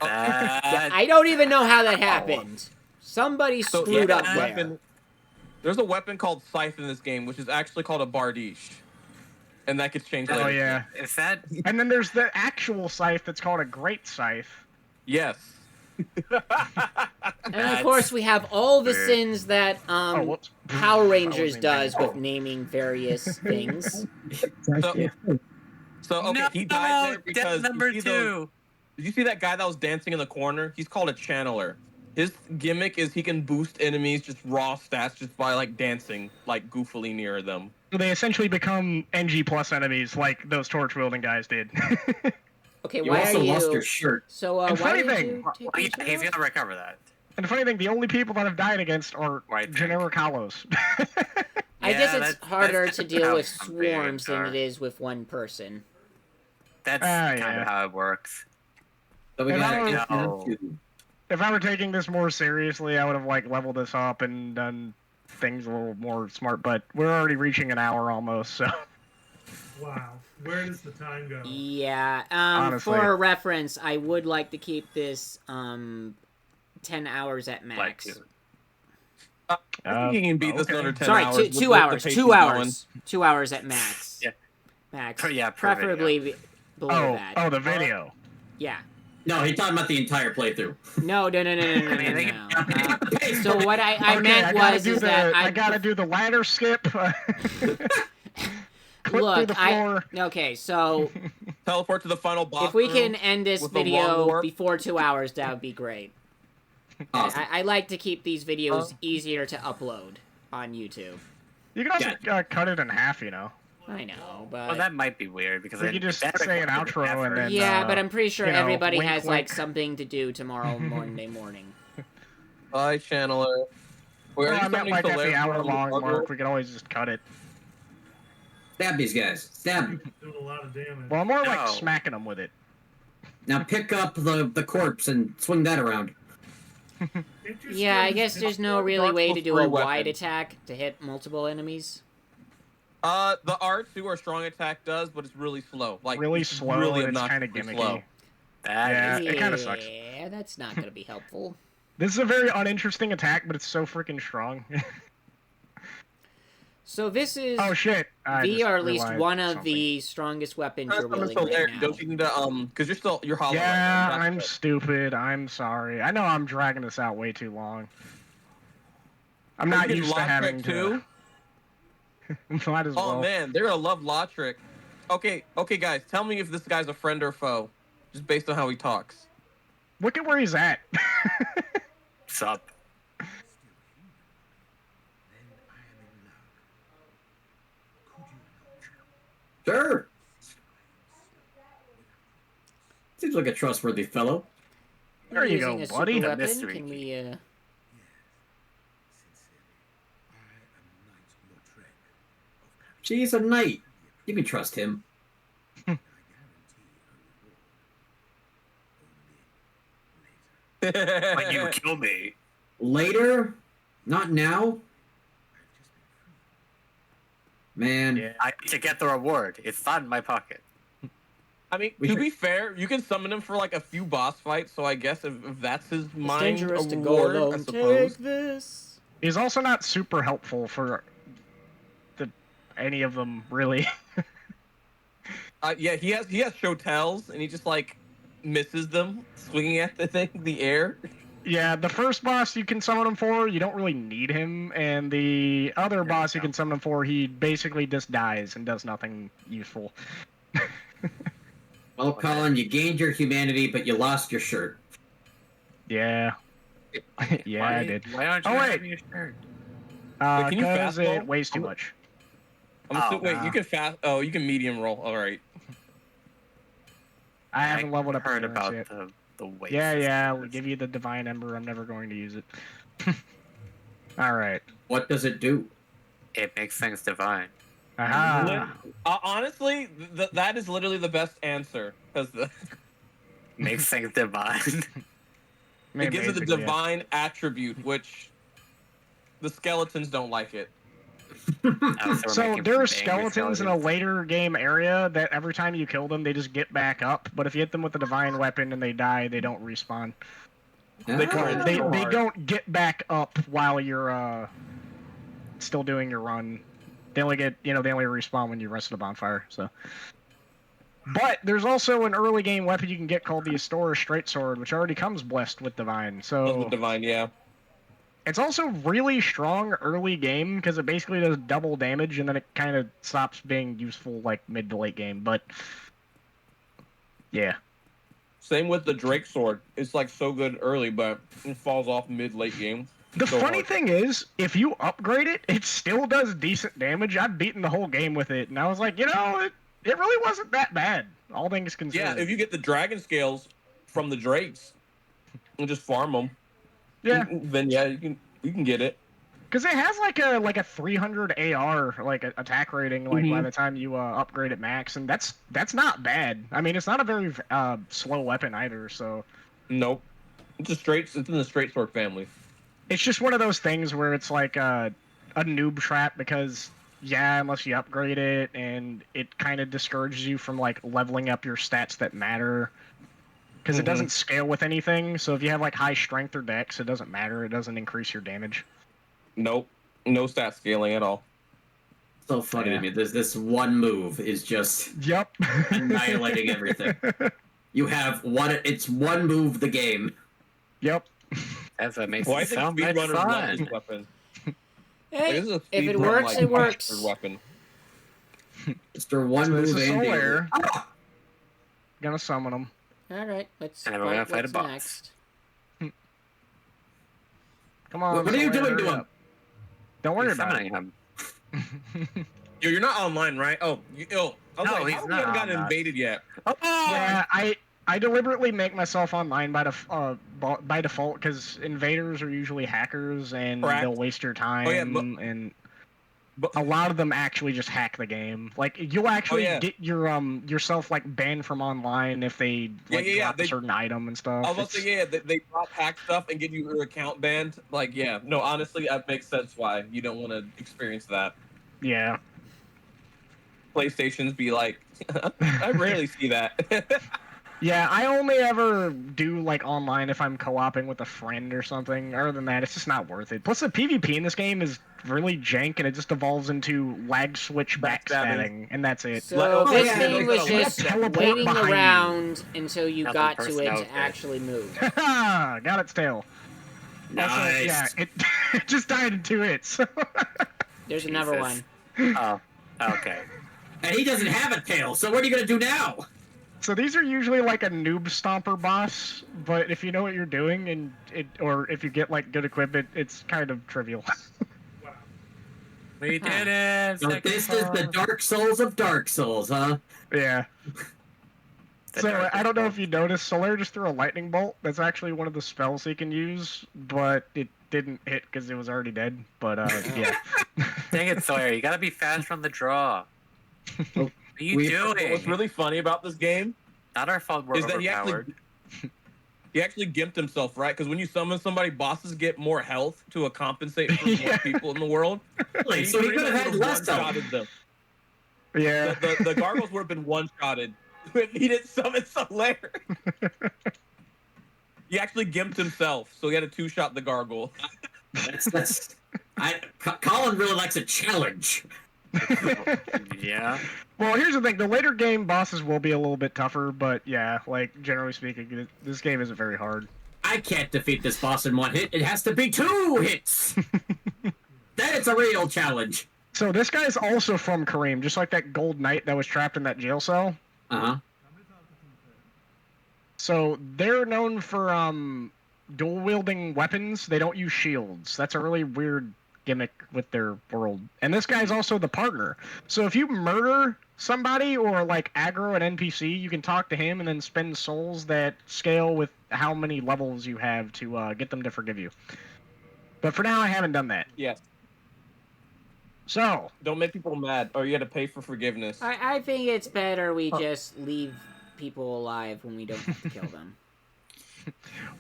Yeah, I don't even know how that happened. Somebody So screwed yeah, up that there. weapon, there's a weapon called Scythe in this game, which is actually called a Bardiche. And that gets changed Oh later. yeah. is that And then there's the actual scythe that's called a great scythe. Yes. And of course, we have all the weird. sins that Oh, whoops. Power I Rangers wasn't does even- with naming various things. So okay, no, he died there because death number you see those- 2. Did you see that guy that was dancing in the corner? He's called a channeler. His gimmick is he can boost enemies just raw stats just by like dancing like goofily near them. So they essentially become NG plus enemies like those torch wielding guys did. Okay, You why also are you? lost your shirt. So And why funny did thing- you take Well, your yeah, he's shirt off? gonna recover that. And the funny thing, the only people that have died against are Right there. generic hollows. I guess Yeah, it's that's harder just to how deal with some big swarms than are. it is with one person. That's yeah. kind of how it works. So we And got I don't know. If I were taking this more seriously, I would have like leveled this up and done things a little more smart. But we're already reaching an hour almost, so Wow. Where does the time go? Yeah. Honestly. For reference, I would like to keep this 10 hours at max. Like, I think he can beat this okay. under 10 Sorry, hours. two, with- two with the hours. pace 2 he's hours. 2 hours at max. Yeah. Max. Yeah, per video. Preferably below that. the video. Yeah. No, he's talking about the entire playthrough. No. mean, So what I Okay, meant gotta was do is the, that I gotta do the ladder skip. Clip through look. the floor. Okay. So Teleport to the final boss. if we room. can end this with the long video warp. before 2 hours, that would be great. Awesome. I like to keep these videos easier to upload on YouTube. You can also cut it in half, you know. I know, but Well, that might be weird because You just say an outro and then yeah, but I'm pretty sure you know, everybody wink, has like wink. something to do tomorrow Monday morning. Bye, channeler. Well, I meant like at the hour-long mark. We could always just cut it. Stab these guys. Stab them. Doing a lot of damage. Well, more like No. smacking them with it. Now pick up the corpse and swing that around. Yeah, I guess there's no really way to do a Dark Souls wide weapon. attack to hit multiple enemies. The R2 or strong attack does, but it's really slow. Like Really it's slow really and it's kind of obnoxiously gimmicky. slow. That Yeah, it kinda sucks. Yeah, that's not gonna be helpful. This is a very uninteresting attack, but it's so freaking strong. So this is Oh shit! I the just or at least realized one of something. the strongest weapons you're I'm wielding still right there. now. Don't you need to because you're hollow. Yeah, right now. I'm That's stupid. I'm sorry. I know I'm dragging this out way too long. I'm good. not You get used to Lotric having too. to. Might as well. Oh man, they're gonna love Lotric. Okay, guys, tell me if this guy's a friend or foe, just based on how he talks. Look at where he's at. sup. Sure. Seems like a trustworthy fellow. There you Using go, a super buddy. The weapon, mystery can key. we, She's a knight. You can trust him. When you kill me. Later? Not now? Man. Yeah. To get the reward. It's not in my pocket. I mean, We to should- be fair, you can summon him for like a few boss fights. So I guess if that's his it's mind dangerous to go award, alone. I suppose. Take this. He's also not super helpful for any of them, really. Yeah, he has show tells, and he just like misses them, swinging at the air. Yeah, the first boss you can summon him for, you don't really need him, and the other boss you can summon him for, he basically just dies and does nothing useful. Well, Colin, you gained your humanity, but you lost your shirt. Yeah. Yeah, I did. Why aren't you Oh, wait. having your shirt? Wait, can you Because fast roll? it weighs too much. Wait, nah. you can fast. Oh, you can medium roll. All right. I haven't leveled up heard endurance about yet. the weight. Yeah, we'll give you the Divine Ember. I'm never going to use it. Alright. What does it do? It makes things divine. Aha! Honestly, that is literally the best answer because Makes things divine. it gives it the Basically, yeah. divine attribute, which the skeletons don't like it. Oh, we're So making there are some skeletons in a later game area that every time you kill them, they just get back up. But if you hit them with a divine weapon and they die, they don't respawn. They Ah. try They so they hard. don't get back up while you're still doing your run. They only respawn when you rest at a bonfire. So. But there's also an early game weapon you can get called the Astora Straight Sword, which already comes blessed with divine. So The divine, yeah. it's also really strong early game because it basically does double damage and then it kind of stops being useful like mid to late game. But yeah, Same with the Drake sword. It's like so good early, but it falls off mid-late game. the So funny hard. thing is, if you upgrade it, it still does decent damage. I've beaten the whole game with it, and I was like, it really wasn't that bad, all things Yeah, considered. if you get the dragon scales from the drakes and just farm them, then yeah, you can get it. Because it has like a 300 AR attack rating by the time you upgrade it max, and that's not bad. I mean, it's not a very slow weapon either, so Nope, it's in the straight sword family. it's just one of those things where it's like a noob trap because unless you upgrade it, and it kind of discourages you from like leveling up your stats that matter. Because it doesn't scale with anything, so if you have like high strength or dex, it doesn't matter. It doesn't increase your damage. Nope, no stat scaling at all. So funny to me. There's this one move is just Yep. annihilating everything. You have it's one move the game. Yep. That's what makes Well, I it think sound like speedrunners love fun. this weapon. Hey, Like, this is a if it speedrun, works, like, it works. mastered weapon. It's their one So this move is and Solaire. Ah! Gonna summon them. All right, let's And then we're gonna fight a what's boss. next. Come on. What are you Solaire, doing to hurry him? up. Don't worry He's about it. summoning him. You're not online, right? Oh, I was No, like, he's how we not. haven't gotten I'm not. invaded yet? Yeah, I deliberately make myself online by default because invaders are usually hackers and Correct. they'll waste your time. Oh, yeah, and but- a lot of them actually just hack the game. Like you'll actually yeah. get your yourself like banned from online if they like drop a certain item and stuff. I was about to say, they drop hack stuff and get your account banned. Like, yeah, no, honestly, that makes sense why you don't want to experience that. Yeah. PlayStations be like, I rarely see that. Yeah, I only ever do like online if I'm co-oping with a friend or something. Other than that, it's just not worth it. Plus, the PvP in this game is really jank, and it just evolves into lag switch backstabbing, and that's it. So Oh, this yeah, thing they was gotta just teleport waiting behind you. around until you Nothing got to it personal, to okay. actually move. Got its tail. Nice. Also, yeah, it just died in 2 hits. There's another Jesus. one. Oh, okay. And he doesn't have a tail, so what are you gonna do now? So these are usually like a noob stomper boss, but if you know what you're doing and or if you get like good equipment, it's kind of trivial. We did it! So this is the Dark Souls of Dark Souls, huh? Yeah. The So darkest I don't know one. if you noticed, Solaire just threw a lightning bolt. That's actually one of the spells he can use, but it didn't hit because it was already dead. But yeah. Dang it, Sawyer! You gotta be fast from the draw. What are you doing? What's really funny about this game Not our fault. We're is that overpowered. he actually gimped himself, right? Because when you summon somebody, bosses get more health to compensate for Yeah. more people in the world. Really? So he pretty could have much had would've less health. one-shotted them. Yeah. The gargoyles would have been one-shotted if he didn't summon Solaire. He actually gimped himself, so he had a 2-shot the gargoyle. Colin really likes a challenge. Yeah. Well, here's the thing: the later game bosses will be a little bit tougher, but yeah, like generally speaking, this game isn't very hard. I can't defeat this boss in 1 hit. It has to be 2 hits. Then it's a real challenge. So this guy is also from Kareem, just like that gold knight that was trapped in that jail cell. Uh-huh. So they're known for dual wielding weapons. They don't use shields. That's a really weird gimmick with their world. And this guy's also the partner. So if you murder somebody or like aggro an NPC, you can talk to him and then spend souls that scale with how many levels you have to get them to forgive you. But for now, I haven't done that. Yes. So Don't make people mad, or you had to pay for forgiveness. I think it's better we just leave people alive when we don't have to kill them.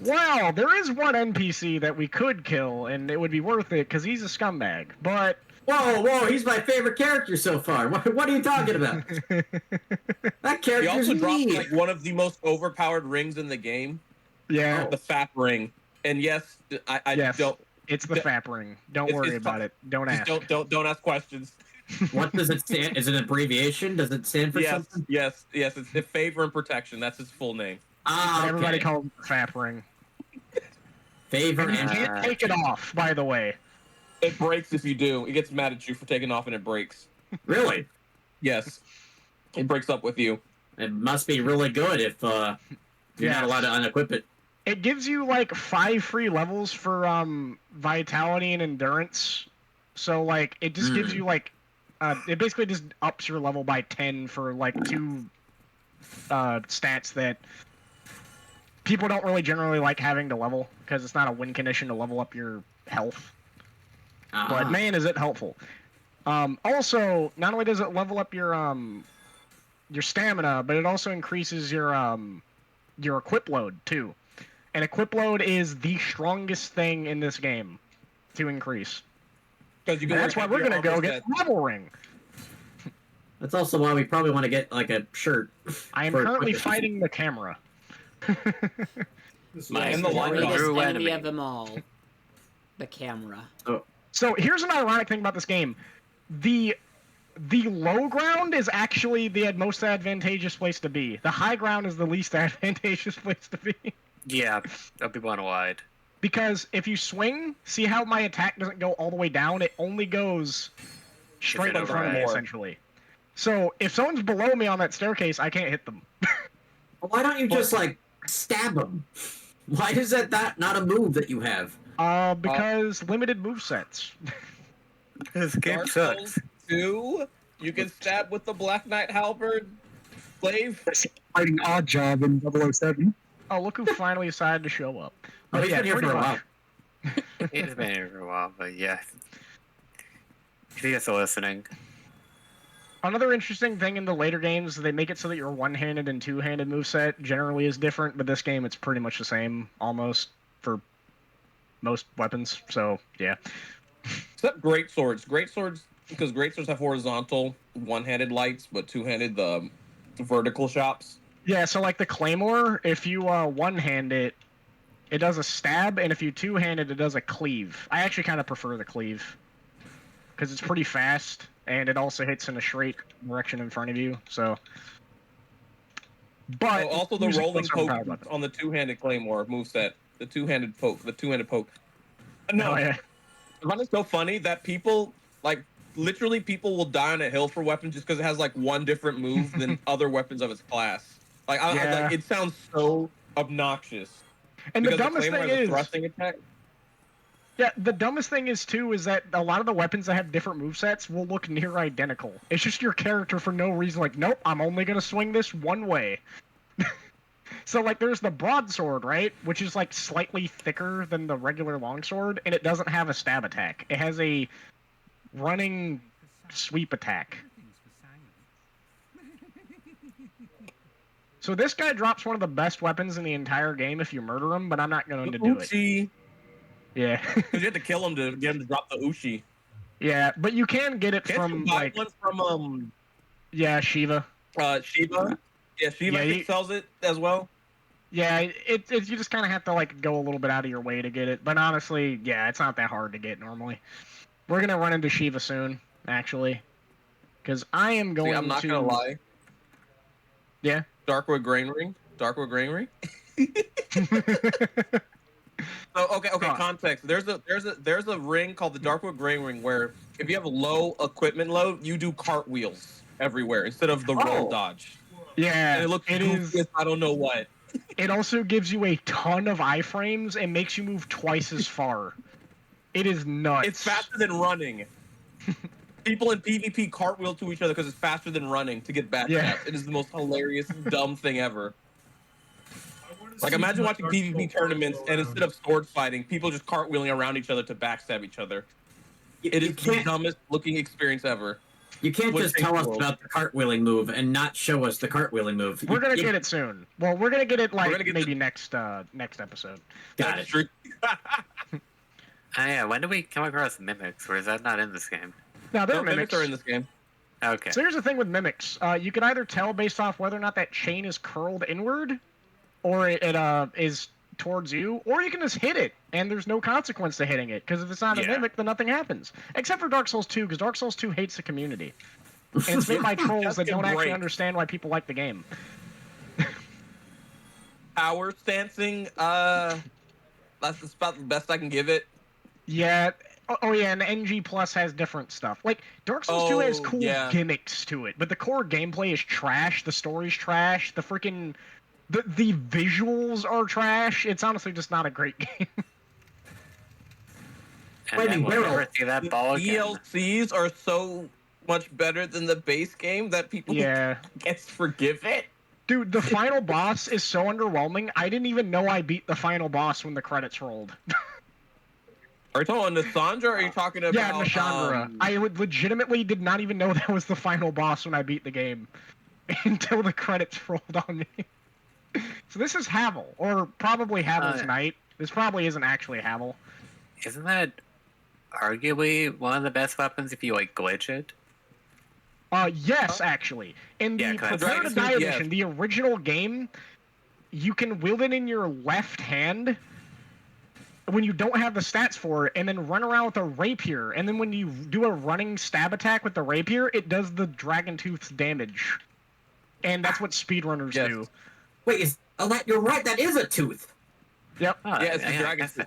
well, there is one NPC that we could kill, and it would be worth it because he's a scumbag. But Whoa, he's my favorite character so far. What are you talking about? That He character's also dropped mean. like one of the most overpowered rings in the game, yeah, the FAP ring. And yes, I Yes. don't. it's the FAP ring. Don't It's- worry it's about fu- it. Don't Just ask. don't ask questions. What does it stand? Is it an abbreviation? Does it stand for Yes, something? yes. It's the favor and protection. That's his full name. Ah, okay. Everybody calls it the FAP ring. Favor And you and can't take it off, by the way. It breaks if you do. It gets mad at you for taking off, and it breaks. really, Yes, it breaks up with you. it must be really good if you're Yes. not allowed to unequip it. It gives you like 5 free levels for vitality and endurance. So like it just gives you like it basically just ups your level by 10 for like 2 stats that people don't really generally like having to level because it's not a win condition to level up your health. But man, is it helpful. Also, not only does it level up your stamina, but it also increases your equip load too. And equip load is the strongest thing in this game to increase. Because you And can that's why we're gonna go get the level ring. That's also why we probably want to get like a shirt. I am for currently equipment. fighting the camera. My And the line Greatest true enemy enemy. of them all. The camera. So here's an ironic thing about this game. The low ground is actually the most advantageous place to be. The high ground is the least advantageous place to be. Yeah, I'll be blown wide. Because if you swing, see how my attack doesn't go all the way down? It only goes straight in front of me, overhead. essentially. So if someone's below me on that staircase, I can't hit them. Why don't you just like stab him? Why is that not a move that you have? Because limited movesets. This game Dark sucks. Souls 2, you can stab with the Black Knight halberd. Glaive. Fighting Odd Job in 007. Oh, look who finally decided to show up. Oh, But he's yeah, been here pretty for a much. while. He's been here for a while, but yeah. If you guys are listening. Another interesting thing in the later games, they make it so that your one-handed and two-handed moveset generally is different, but this game it's pretty much the same, almost, for most weapons, so yeah. Except great swords. Great swords, because great swords have horizontal one-handed lights, but two-handed the vertical shops. Yeah, so like the Claymore, if you one-hand it, it does a stab, and if you two-hand it, it does a cleave. I actually kind of prefer the cleave, because it's pretty fast, and it also hits in a straight direction in front of you, so... But Oh, also the using rolling those poke are powered on the two-handed claymore moveset. The two-handed poke. No, Oh, yeah. I find it so funny that people, like, literally people will die on a hill for weapons just because it has, like, one different move than other weapons of its class. Like, Yeah. it sounds so obnoxious. And the Because dumbest claymore thing has a is... thrusting attack. Yeah, the dumbest thing is, too, is that a lot of the weapons that have different movesets will look near identical. It's just your character for no reason, like, nope, I'm only gonna swing this one way. So, like, there's the broadsword, right? Which is, like, slightly thicker than the regular longsword, and it doesn't have a stab attack. It has a running sweep attack. So this guy drops one of the best weapons in the entire game if you murder him, but I'm not going to do it. Uchi. Yeah. Because you have to kill him to get him to drop the Uchi. Yeah, but you can get it Can't from, you buy like... one from, Yeah, Shiva. Shiva? Yeah, Shiva Yeah, I think sells it as well. Yeah, you just kind of have to, like, go a little bit out of your way to get it. But honestly, yeah, it's not that hard to get normally. We're going to run into Shiva soon, actually. Because I am going See, I'm not to... gonna lie. Yeah? Darkwood Granary. So okay, context. There's a ring called the Darkwood Grain Ring where if you have a low equipment load, you do cartwheels everywhere instead of the roll dodge. Yeah, And it looks goofy as I don't know what. It also gives you a ton of iframes and makes you move twice as far. It is nuts. It's faster than running. People in PvP cartwheel to each other because it's faster than running to get back Yeah. stabs. It is the most hilarious, dumb thing ever. I wanna Like, see imagine my watching Dark PvP Souls tournaments go and around. instead of sword fighting, people just cartwheeling around each other to backstab each other. It You is the can't, dumbest looking experience ever. you can't Would just take tell us world. about the cartwheeling move and not show us the cartwheeling move. We're gonna You- get it soon. Well, we're gonna get it We're like gonna get maybe next episode. Got That's it. true. Yeah, when do we come across mimics, or is that not in this game? Now they're No, mimics. mimics are in this game. Okay. So here's the thing with mimics. You can either tell based off whether or not that chain is curled inward, or it is towards you, or you can just hit it, and there's no consequence to hitting it, because if it's not a Yeah. mimic, then nothing happens. Except for Dark Souls 2, because Dark Souls 2 hates the community. And it's made by trolls That's that don't actually great. understand why people like the game. Power stancing, that's about the best I can give it. Yeah. Oh yeah, and NG Plus has different stuff. Like Dark Souls 2 has Oh, cool yeah. gimmicks to it, but the core gameplay is trash. The story's trash. The freaking the visuals are trash. It's honestly just not a great game. And Wait, then we'll Barrel. never see that ball again. DLCs are so much better than the base game that people Yeah. gets forgive it. Dude, the final boss is so underwhelming. I didn't even know I beat the final boss when the credits rolled. Are you talking about Nasandra or are you talking about Yeah, Nashandra. I legitimately did not even know that was the final boss when I beat the game until the credits rolled on me. So this is Havel, or probably Havel's Knight. This probably isn't actually Havel. Isn't that arguably one of the best weapons if you like glitch it? Yes, actually. In the Yeah, 'cause Prepare to Dragon's Die Tooth, edition, the original game, you can wield it in your left hand when you don't have the stats for it, and then run around with a rapier, and then when you do a running stab attack with the rapier, it does the Dragon Tooth's damage. And that's what speedrunners Yes. do. Wait, you're right. That is a tooth. Yep. Oh, Yeah, it's the I dragon's guess tooth.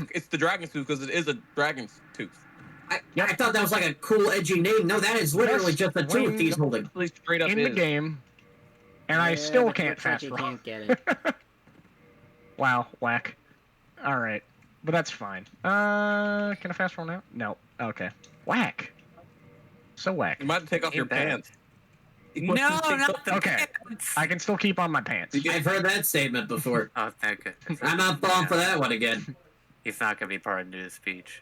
that- It's the dragon's tooth because it is a dragon's tooth. I thought that was like a cool, edgy name. No, that is literally Yes, just a tooth winged. he's holding. Actually, straight up In the is. game. And I Yeah, still but can't looks like fast you roll. can't get it. Wow, whack. Alright. but that's fine. Can I fast roll now? No. Okay. Whack. So whack. You might have to take off your Ain't bad. pants. No, not the Okay. pants. I can still keep on my pants. I've heard that statement before. Oh, thank goodness. I'm not falling for that one again. He's not gonna be part of his speech.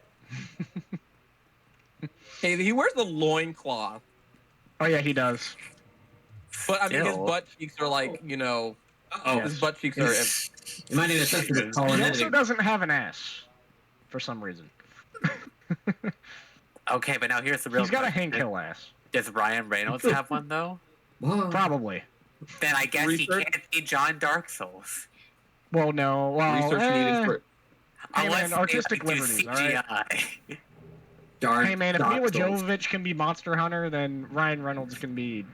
Hey, he wears a loincloth. Oh yeah, he does. But I mean, his Still. butt cheeks are like, you know, Oh, his butt cheeks are. you might need a sensitive call in He also editing. doesn't have an ass, for some reason. Okay, but now here's the real He's got a question. Hank Hill ass. Does Ryan Reynolds have one though? Probably. Then I guess he Research? can't be John Dark Souls. Well, no. Well, Research needed for. Hey, Unless man, they, artistic like, do liberties, all right? CGI. Dark, Hey man, if Dark Mila Souls. Jovovich can be Monster Hunter, then Ryan Reynolds can be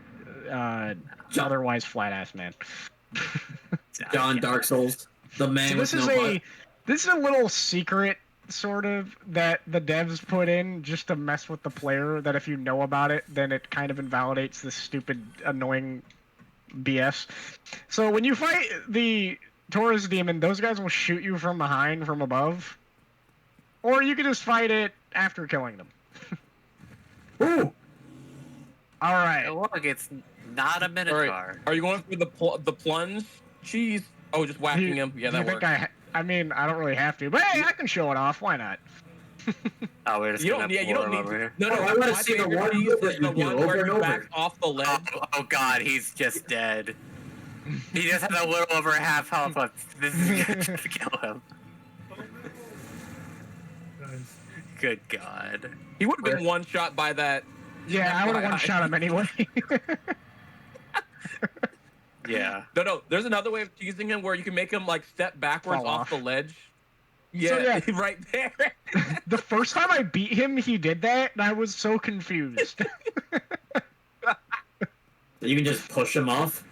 otherwise flat ass man. John Dark Souls, the man So with this is no a little secret sort of that the devs put in just to mess with the player. That if you know about it, then it kind of invalidates this stupid, annoying BS. So when you fight the Taurus demon, those guys will shoot you from behind, from above, or you can just fight it after killing them. Ooh, All right. Look, it's not a All Minotaur. right. Are you going for the plunge? Jeez. Oh, just whacking him. Yeah, Do you that think works. I mean, I don't really have to, but hey, I can show it off. Why not? Oh, we're just You gonna don't. Yeah, you pour don't him need over to. here. No, no. Oh, I wanna my see the favorite one piece move that is you the do one over where and you over. back off the ledge. Oh god, he's just dead. He just has a little over half health left. This is gonna just kill him. Nice. Good god. He would have been one shot by that. Yeah, I would have one shot him anyway. Yeah. No, no. There's another way of teasing him where you can make him like step backwards Fall off off. the ledge. Yeah, So, yeah. right there. The first time I beat him, he did that, and I was so confused. you can just push him off.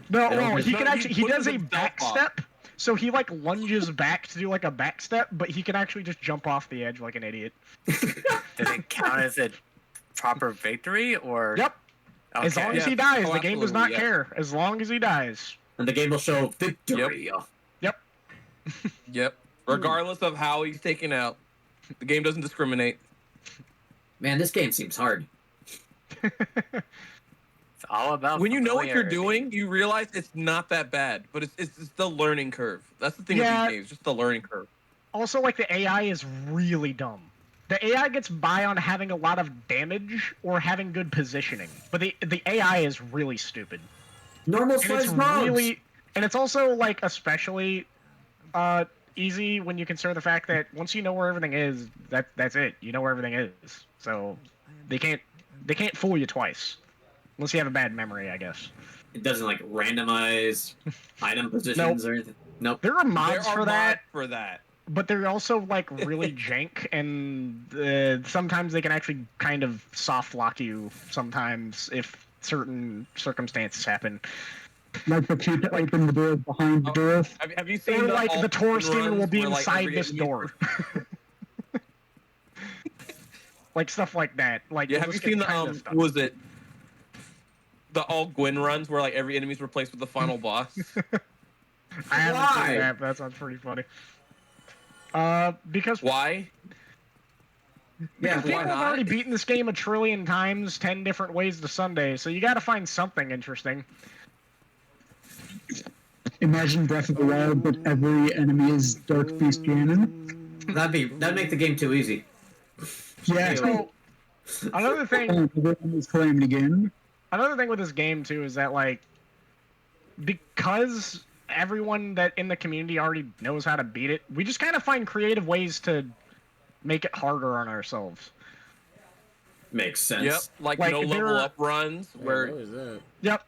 No, Yeah, well, he no, can he actually, he pushes does a himself back off. step, so he like lunges back to do like a back step, but he can actually just jump off the edge like an idiot. Does it count as a proper victory or? Yep. Okay. As long as Yeah. he dies, Oh, the game does not absolutely, yeah. care. As long as he dies. And the game will show victory. Yep. Yep. Regardless of how he's taken out, the game doesn't discriminate. Man, this game seems hard. It's all about When you know what you're familiarity. doing, you realize it's not that bad. But it's the learning curve. That's the thing Yeah. with these games, just the learning curve. Also, like, the AI is really dumb. The AI gets by on having a lot of damage or having good positioning, but the AI is really stupid. Normal And it's size mobs. really, and it's also like especially easy when you consider the fact that once you know where everything is, that's it. You know where everything is, so they can't fool you twice, unless you have a bad memory, I guess. It doesn't like randomize item positions or anything. Nope. There are There mods are for that, mods for that. but they're also like really jank, and sometimes they can actually kind of soft lock you sometimes if certain circumstances happen. Like the two to open the doors behind the door. Have you seen Or like the Taurus demon will runs be where, like, inside every this enemy- door. Like stuff like that. Like Yeah, you'll have you just get seen the kinda stuck. what was it? The all Gwyn runs where like every enemy's replaced with the final boss. I haven't Why? seen that, but that sounds pretty funny. Because Why? Yeah, people why have not? already beaten this game a trillion times, 10 different ways to Sunday, so you gotta find something interesting. Imagine Breath of the Wild, but every enemy is Dark Beast Ganon. That'd make the game too easy. Yeah, So, another thing everyone is Calamity Ganon. another thing with this game too is that like because everyone that in the community already knows how to beat it, we just kind of find creative ways to make it harder on ourselves. Makes sense. Yep, like Like, no there- level up runs where is that? Yep.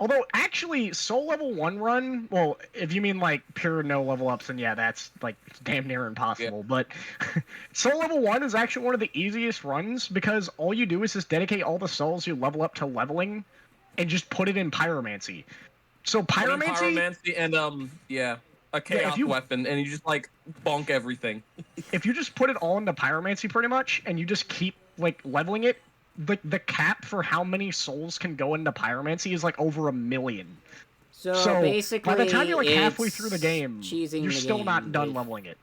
Although actually Soul Level 1 run, well, if you mean like pure no level ups, then yeah, that's like damn near impossible. But Soul Level 1 is actually one of the easiest runs because all you do is just dedicate all the souls you level up to leveling and just put it in pyromancy. So pyromancy, and a chaos you- weapon, and you just like bonk everything. if you just put it all into pyromancy pretty much and you just keep like leveling it, the cap for how many souls can go into pyromancy is like over 1 million. So, So basically, by the time you're like halfway it's through the game, cheesing you're the still game not done with- leveling it.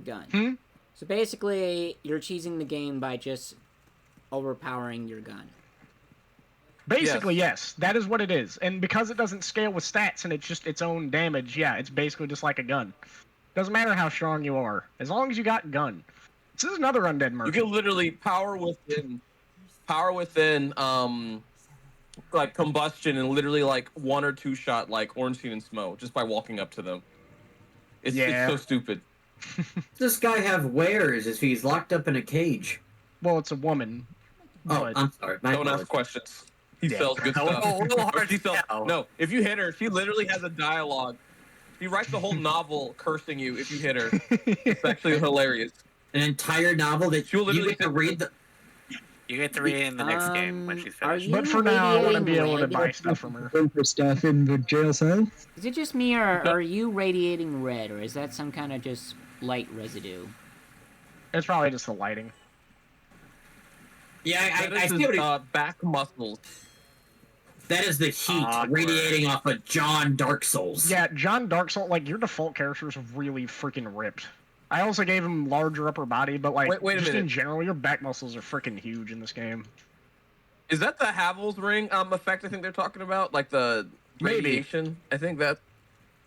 gun. So basically, you're cheesing the game by just overpowering your gun. Basically, yes. That is what it is. And because it doesn't scale with stats and it's just its own damage, yeah, it's basically just like a gun. Doesn't matter how strong you are, as long as you got gun. This is another undead merchant. You can literally power within, like combustion and literally like 1 or 2 shot like Ornstein and Smo just by walking up to them. It's so stupid. This guy have wares if he's locked up in a cage? Well, it's a woman. Oh, I'm sorry. Don't ask questions. He sells good stuff. No, if you hit her, she literally has a dialogue. She writes the whole novel cursing you if you hit her. It's actually hilarious. An entire novel that she'll literally you get to read the... You get to read it in the next game when she's finished. But for now, I want to be able to buy stuff from her. For stuff in the jail cell. Is it just me, or are you radiating red, or is that some kind of just light residue? It's probably just the lighting. Yeah, I see what back muscles. That is the heat radiating off of John DarkSouls. Yeah, John DarkSouls, like, your default character is really freaking ripped. I also gave him larger upper body, but, like, wait just in general, your back muscles are freaking huge in this game. Is that the Havel's ring effect I think they're talking about? Like the radiation? I think that...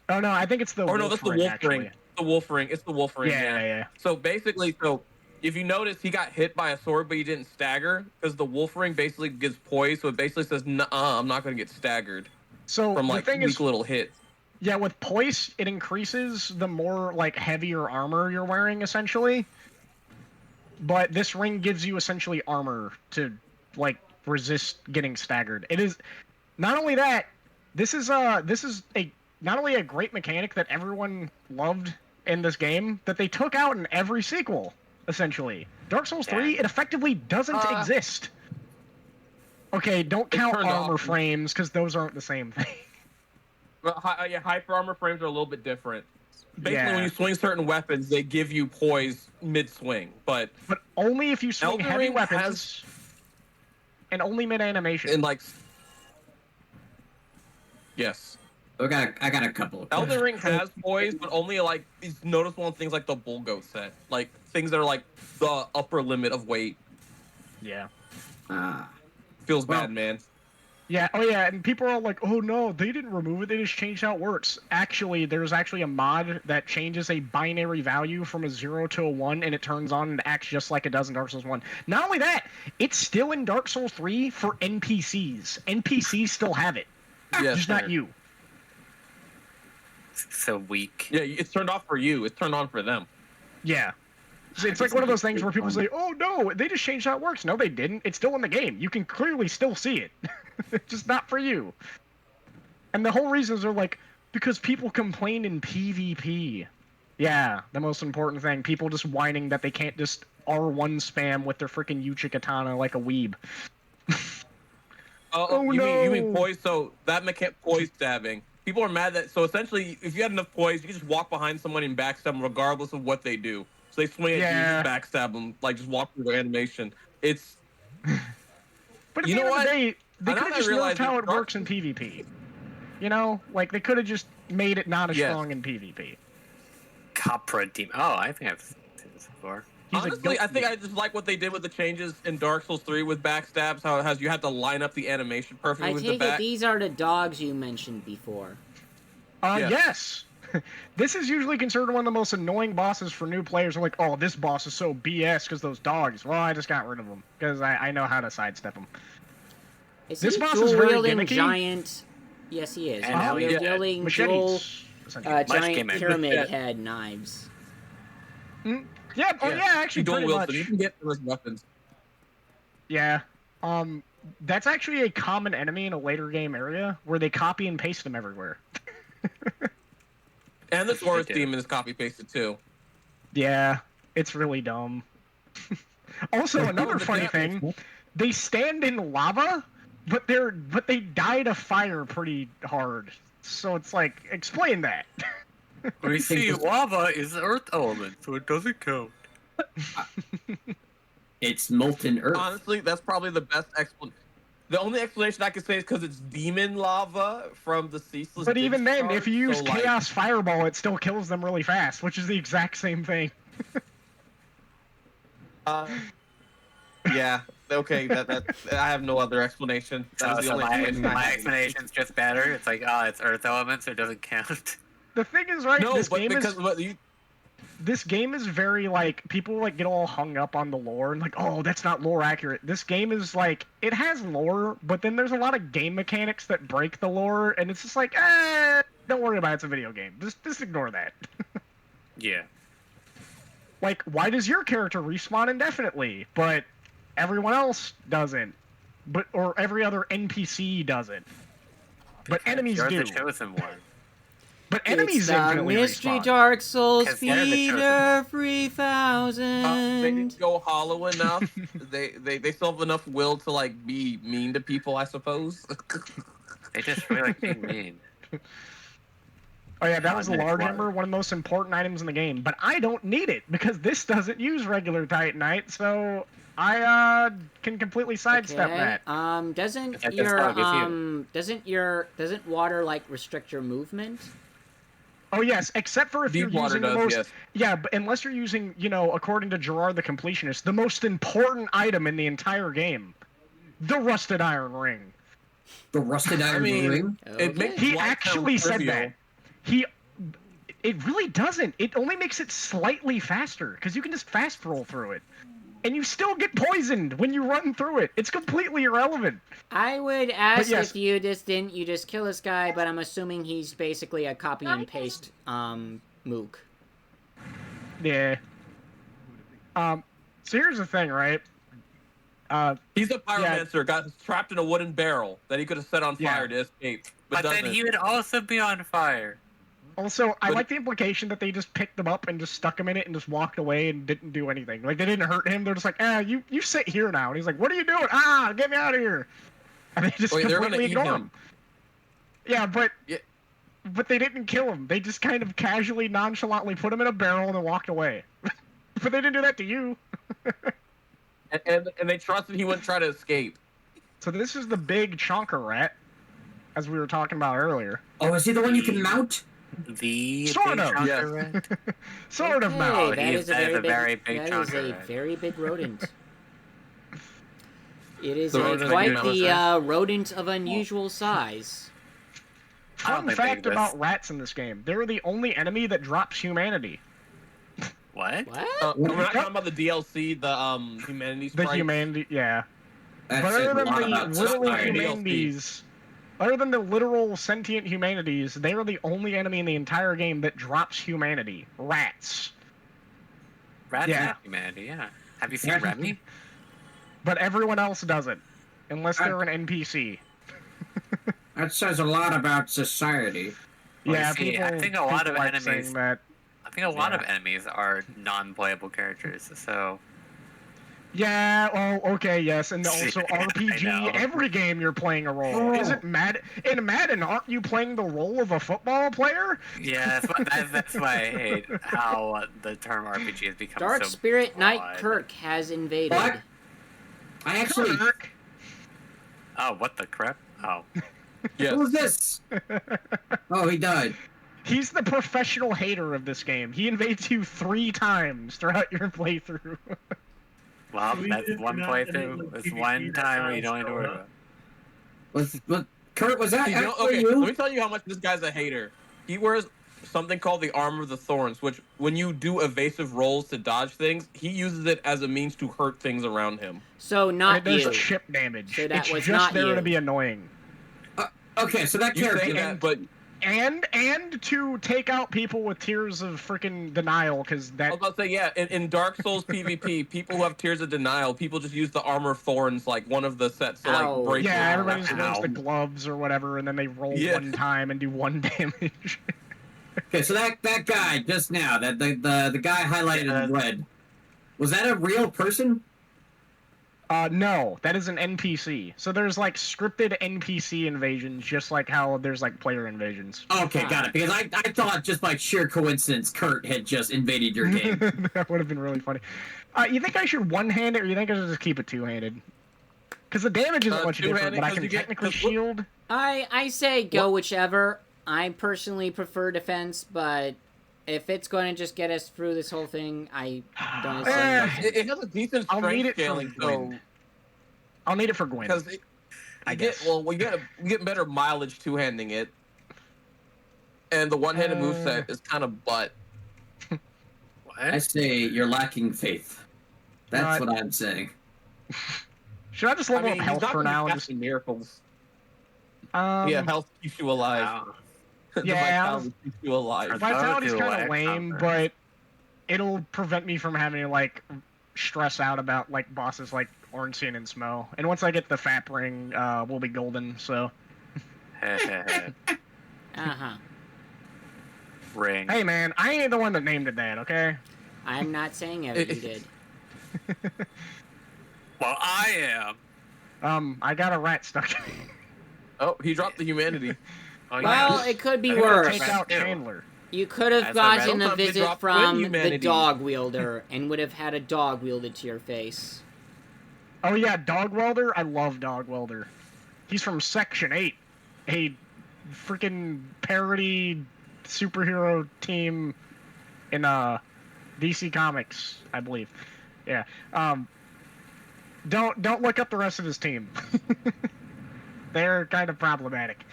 Oh, no, I think it's the no, that's the wolf ring. The wolf ring. It's the wolf ring, yeah. So, basically, if you notice, he got hit by a sword, but he didn't stagger, because the wolf ring basically gives poise, so it basically says, nuh-uh, I'm not going to get staggered. So, from, like, weak little hits. Yeah, with poise, it increases the more, like, heavier armor you're wearing, essentially. But this ring gives you, essentially, armor to, like, resist getting staggered. It is... Not only that, this is not only a great mechanic that everyone loved in this game, that they took out in every sequel, essentially. Dark Souls 3, it effectively doesn't exist. Okay, don't count armor frames, because those aren't the same thing. But hyper armor frames are a little bit different. Basically, when you swing certain weapons, they give you poise mid-swing, but only if you swing Elden heavy Ring weapons, and only mid-animation. And, like... Yes. I got a couple. Elden Ring has poise, but only, like, it's noticeable on things like the Bulgo set. Like, things that are, like, the upper limit of weight. Yeah. Feels bad, man. Yeah, and people are all like, oh no, they didn't remove it, they just changed how it works. Actually, there's actually a mod that changes a binary value from a 0 to a 1, and it turns on and acts just like it does in Dark Souls 1. Not only that, it's still in Dark Souls 3 for NPCs. NPCs still have it. Yes, just not you. So weak. Yeah, it's turned off for you. It's turned on for them. Yeah. It's like one of those things where people say, oh no, they just changed how it works. No, they didn't. It's still in the game. You can clearly still see it. Just not for you. And the whole reasons are like, because people complain in PvP. Yeah, the most important thing. People just whining that they can't just R1 spam with their freaking Uchi Katana like a weeb. You mean poise? So that poise stabbing. People are mad that, so essentially, if you had enough poise, you could just walk behind someone and backstab them regardless of what they do. So they swing at you, just backstab them, like just walk through their animation. It's... But at the end of the day, they could have just realized how it works in PvP. You know? Like, they could have just made it not as strong in PvP. Capra Demon. Oh, I think I've seen this before. Honestly, I think I just like what they did with the changes in Dark Souls 3 with backstabs, how it has you had to line up the animation perfectly with the back. I take it these are the dogs you mentioned before. Yes. This is usually considered one of the most annoying bosses for new players. They're like, oh, this boss is so BS because those dogs. Well, I just got rid of them because I know how to sidestep them. Is this he boss is very gimmicky. Giant... Yes, he is. And He's wielding dual giant pyramid head knives. Yeah, actually, pretty much. You can get those weapons. Yeah. That's actually a common enemy in a later game area where they copy and paste them everywhere. And the Taurus demon is copy pasted too. Yeah, it's really dumb. Also, another funny thing, they stand in lava, but they die to fire pretty hard. So it's like, explain that. We see lava is the earth element, so it doesn't count. It's molten earth. Honestly, that's probably the best explanation. The only explanation I can say is because it's demon lava from the ceaseless. But even then, if you use Chaos Chaos Fireball, it still kills them really fast, which is the exact same thing. Yeah. Okay. That I have no other explanation. That was the So only my explanation I had. explanation's just better. It's like, oh, it's earth elements, so it doesn't count. The thing is, right? No, this but game because is this game is very like people like get all hung up on the lore and like, oh, that's not lore accurate. This game is like it has lore, but then there's a lot of game mechanics that break the lore, and it's just like, don't worry about it. It's a video game. Just ignore that. Yeah. Like, why does your character respawn indefinitely, but everyone else doesn't? Or every other NPC doesn't. But enemies You're do. the chosen one. But enemies It's the infinitely Mystery respawn. Dark Souls 'Cause they're the chosen Feeder one. 3000. They didn't go hollow enough. they still have enough will to like be mean to people, I suppose. They just really like being mean. Oh yeah, that was a Nice large water. ember, one of the most important items in the game. But I don't need it because this doesn't use regular Titanite, so I can completely sidestep that. Doesn't That your does doesn't water like restrict your movement? Oh yes, except for if Deep you're water using the does, most. yes. Yeah, but unless you're using, according to Gerard the Completionist, the most important item in the entire game, the rusted iron ring. The rusted iron mean, ring. It makes He life actually sound said trivial. that. It really doesn't. It only makes it slightly faster because you can just fast roll through it, and you still get poisoned when you run through it. It's completely irrelevant. I would ask yes. if you just kill this guy, but I'm assuming he's basically a copy and paste mook. Yeah. So here's the thing, right? He's a pyromancer, got trapped in a wooden barrel that he could have set on Yeah. fire to escape. But then doesn't. he would also be on fire. Also, I But- like the implication that they just picked him up and just stuck him in it and just walked away and didn't do anything. Like, they didn't hurt him. They're just like, you sit here now. And he's like, what are you doing? Get me out of here. And they just Wait, they're completely gonna eat ignore him. him. Yeah, but Yeah. but they didn't kill him. They just kind of casually, nonchalantly put him in a barrel and then walked away. But they didn't do that to you. And they trusted he wouldn't try to escape. So this is the big chonker rat, as we were talking about earlier. Oh, is he the one you can mount? The Sort big of. chunker rat? Sort of Okay, now. that is a very big that is chunker a rat. very big rodent. It is The a, rodent quite of the unusual rodent of unusual size. I don't Fun think they fact about exist. rats in this game: they're the only enemy that drops humanity. What? What? We're not talking about the DLC, the humanities. The sprites. humanity, yeah. That But says other a than lot the about literal society. humanities, other than the literal sentient humanities, they are the only enemy in the entire game that drops humanity. Rats. Rats Yeah. have humanity, yeah. Have you seen Yeah. Remy? But everyone else doesn't, unless I- they're an NPC. That says a lot about society. Well, Yeah, you see, people. I think a lot people of like enemies- saying that. I think a lot Yeah. of enemies are non-playable characters, so... Yeah. Oh, okay. Yes, and also I RPG. know. Every game you're playing a role. Oh. Is it in Madden? Aren't you playing the role of a football player? Yeah, that's why I hate how the term RPG has become Dark so Spirit Knight broad. Kirk has invaded. What? I actually. Kirk. Oh, what the crap? Oh. Yes. Who's this? Oh, he died. He's the professional hater of this game. He invades you 3 times throughout your playthrough. Well, Even that's if one you're not in playthrough. the It's PvP, one time where you that don't have to worry sounds about it. Kurt, was that You know, actually okay, you? let me tell you how much this guy's a hater. He wears something called the Armor of the Thorns, which when you do evasive rolls to dodge things, he uses it as a means to hurt things around him. So And not it does you. chip damage. So that it's was just not there you. to be annoying. Okay, so that You say character. that, but And to take out people with tears of freaking denial, because I that was about to say, yeah, in Dark Souls PvP, people who have Tears of Denial, people just use the Armor of Thorns, like one of the sets to Ow. like break. yeah, your- everybody just wears Ow. the gloves or whatever, and then they roll Yeah. one time and do 1 damage. Okay, so that guy just now, that the guy highlighted in red, was that a real person? No, that is an NPC. So there's like scripted NPC invasions, just like how there's like player invasions. Okay, Ah. got it. Because I thought just by sheer coincidence, Kurt had just invaded your game. That would have been really funny. You think I should one-hand it, or you think I should just keep it two-handed? Because the damage isn't much different, two-handed, but I 'cause can you get- technically 'cause look- shield. I say go whichever. I personally prefer defense, but If it's going to just get us through this whole thing, I don't Eh, see. It has a decent I'll need strength it for scaling, Gwyn. so I'll need it for Gwyn. because I you guess. get better mileage two-handing it, and the one-handed moveset is kind of butt. I What? say you're lacking faith. That's Not- what I'm saying. Should I just I level mean, up he's health not for gonna be now? And casting miracles. just Yeah, health keeps you alive. Wow. The Yeah, vitality keeps you alive. Are- Vitality's do kind wax of lame, on but it'll prevent me from having to like stress out about like bosses like Ornstein and Smo. And once I get the Fap ring, we'll be golden. So Uh-huh. Ring. hey, man, I ain't the one that named it that. Okay. I'm not saying it, you did. Well, I am. I got a rat stuck. Oh, he dropped the humanity. Oh, Well, yeah. it could be I gotta worse. Take out Ew. Chandler. You could have As a gotten a Sometimes they visit drop from twin the humanity. dog wielder and would have had a dog wielded to your face. Oh yeah, Dog Welder. I love Dog Welder. He's from Section 8, a freaking parody superhero team in DC Comics, I believe. Yeah. Don't look up the rest of his team. They're kind of problematic.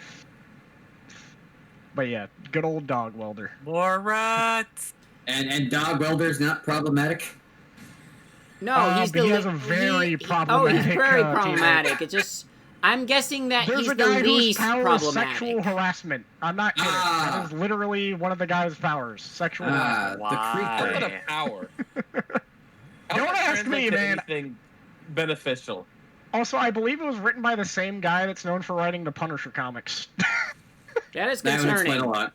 But yeah, good old Dog Welder. More rats. And Dog Welder's not problematic. No, he's but the he has le- a very Oh, problematic. he's very team. problematic. It just, I'm guessing that There's he's a the guy whose least power is problematic. sexual harassment. I'm not kidding. Ah. That is literally one of the guy's powers. Sexual harassment. The That's creeper. not a power. How Don't does that ask me, translate to man. Anything beneficial. Also, I believe it was written by the same guy that's known for writing the Punisher comics. That is That would explain a concerning. lot.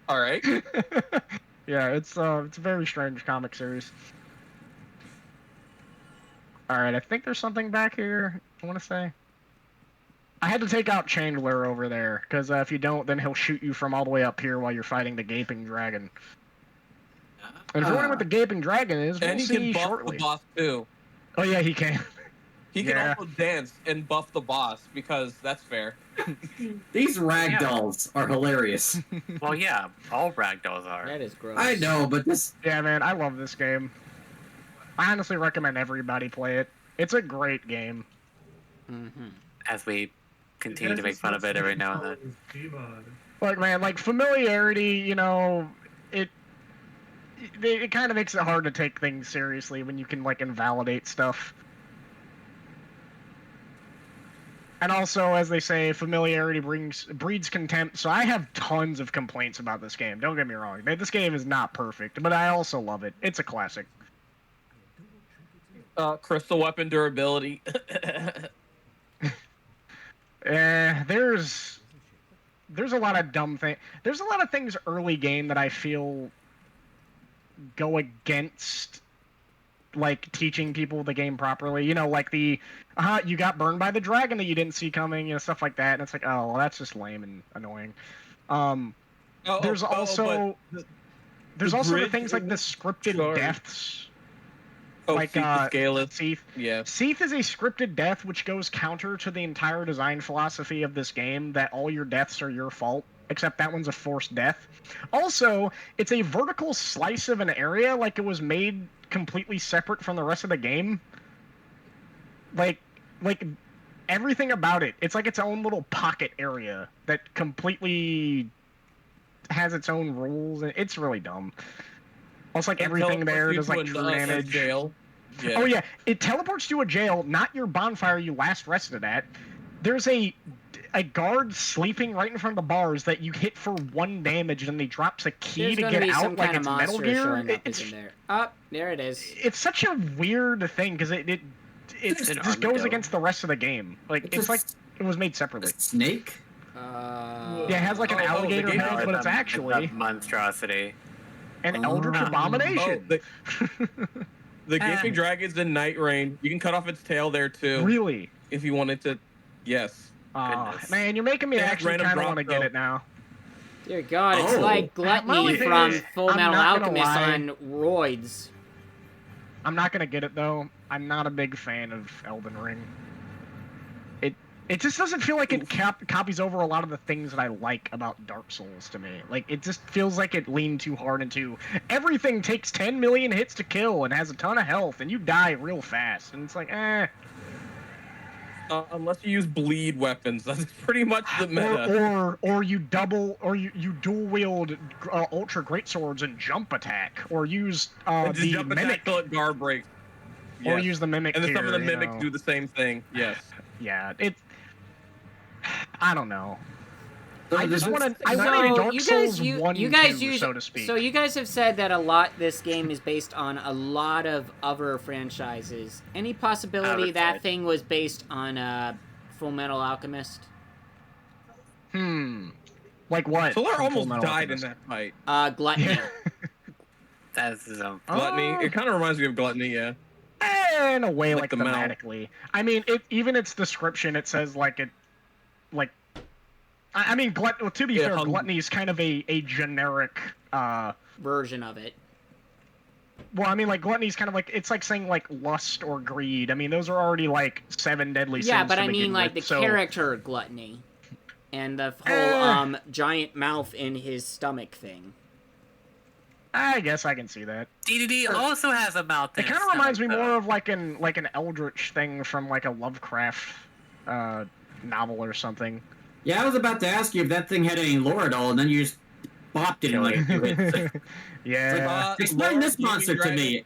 All right. Yeah, it's a very strange comic series. All right, I think there's something back here. I want to say. I had to take out Chandler over there because if you don't, then he'll shoot you from all the way up here while you're fighting the gaping dragon. And if you're wondering what the gaping dragon is, we'll And he see can buff shortly. the boss too. Oh yeah, he can. He can Yeah. also dance and buff the boss because that's fair. These ragdolls are hilarious. Well, yeah, all ragdolls are. That is gross. I know, but this Yeah, man, I love this game. I honestly recommend everybody play it. It's a great game. Mm-hmm. As we continue to make fun of it every now and then. Gmod. Like, man, like familiarity, you know, it kind of makes it hard to take things seriously when you can like invalidate stuff. And also, as they say, familiarity breeds contempt. So I have tons of complaints about this game. Don't get me wrong. This game is not perfect, but I also love it. It's a classic. Crystal weapon durability. There's a lot of dumb things. There's a lot of things early game that I feel go against like teaching people the game properly. You know, like the you got burned by the dragon that you didn't see coming, you know, stuff like that. And it's like, oh, well, that's just lame and annoying. There's also there's also the bridge things like the scripted Sorry. deaths. Oh, Like scale it. Seath. Yeah. Seath is a scripted death which goes counter to the entire design philosophy of this game, that all your deaths are your fault, except that one's a forced death. Also, it's a vertical slice of an area, like it was made completely separate from the rest of the game. Like everything about it, it's like its own little pocket area that completely has its own rules, and it's really dumb. Also, like everything there does like true damage. Jail. Yeah. Oh yeah, it teleports to a jail, not your bonfire you last rested at. There's a guard sleeping right in front of the bars that you hit for 1 damage, and he drops a key There's to gonna get be out some like kind of it's Metal monster Gear. showing up It's in there. Oh, there it is. it's such a weird thing because it It's an just goes armadillo. against the rest of the game. Like it's like it was made a separately. snake. Yeah, it has like an alligator the head, game- but it's a actually monstrosity. an eldritch abomination. The gaping dragon's in Night Rain. You can cut off its tail there too, Really? if you wanted to. Yes. Goodness. Man, you're making me They have actually random kind of want to drop, get though. it now. Dear God, it's Oh. like My only Gluttony thing from is, Full I'm Metal not gonna Alchemist lie. on roids. I'm not gonna get it though. I'm not a big fan of Elden Ring. It just doesn't feel like it copies over a lot of the things that I like about Dark Souls to me. Like, it just feels like it leaned too hard into everything takes 10 million hits to kill and has a ton of health, and you die real fast. And it's like, eh. Unless you use bleed weapons, that's pretty much the meta. Or you dual wield ultra great swords and jump attack, or use Just the jump mimic, attack till it guard breaks. or Yes. use the mimic. And then some of the tier, mimics do the same thing. Yes. Yeah, I don't know. So I this just is- want to. I want a Dark Souls 1 you guys 2, use, so to speak. So you guys have said that this game is based on a lot of other franchises. Any possibility that thing was based on Full Metal Alchemist? Like what? Solar from almost Fullmetal died Alchemist? in that fight. Gluttony. That's his own. Gluttony. It kind of reminds me of Gluttony, yeah. In a way, like the mouth. thematically. I mean, even its description, it says like it, like. I mean, to be fair, Gluttony is kind of a generic version of it. Well, I mean, like Gluttony is kind of like it's like saying like lust or greed. I mean, those are already like 7 deadly sins. Yeah, but to I mean begin like with, the character Gluttony, and the whole giant mouth in his stomach thing. I guess I can see that. DDD also has a mouth. It kind of reminds me more of like an eldritch thing from like a Lovecraft novel or something. Yeah, I was about to ask you if that thing had any lore at all, and then you just bopped it in like 2 hits. Yeah. Explain this monster to me.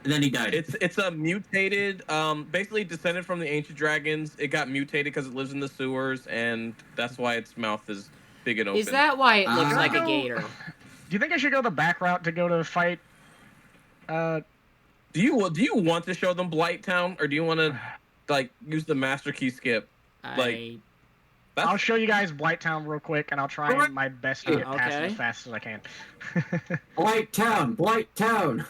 And then he died. It's a mutated, basically descended from the ancient dragons. It got mutated because it lives in the sewers, and that's why its mouth is big and open. Is that why it looks like a gator? Do you think I should go the back route to go to fight? Do you want to show them Blight Town, or do you want to like use the Master Key skip? I'll show you guys Blight Town real quick, and I'll try my best to get past it as fast as I can. Blight Town, Blight Town.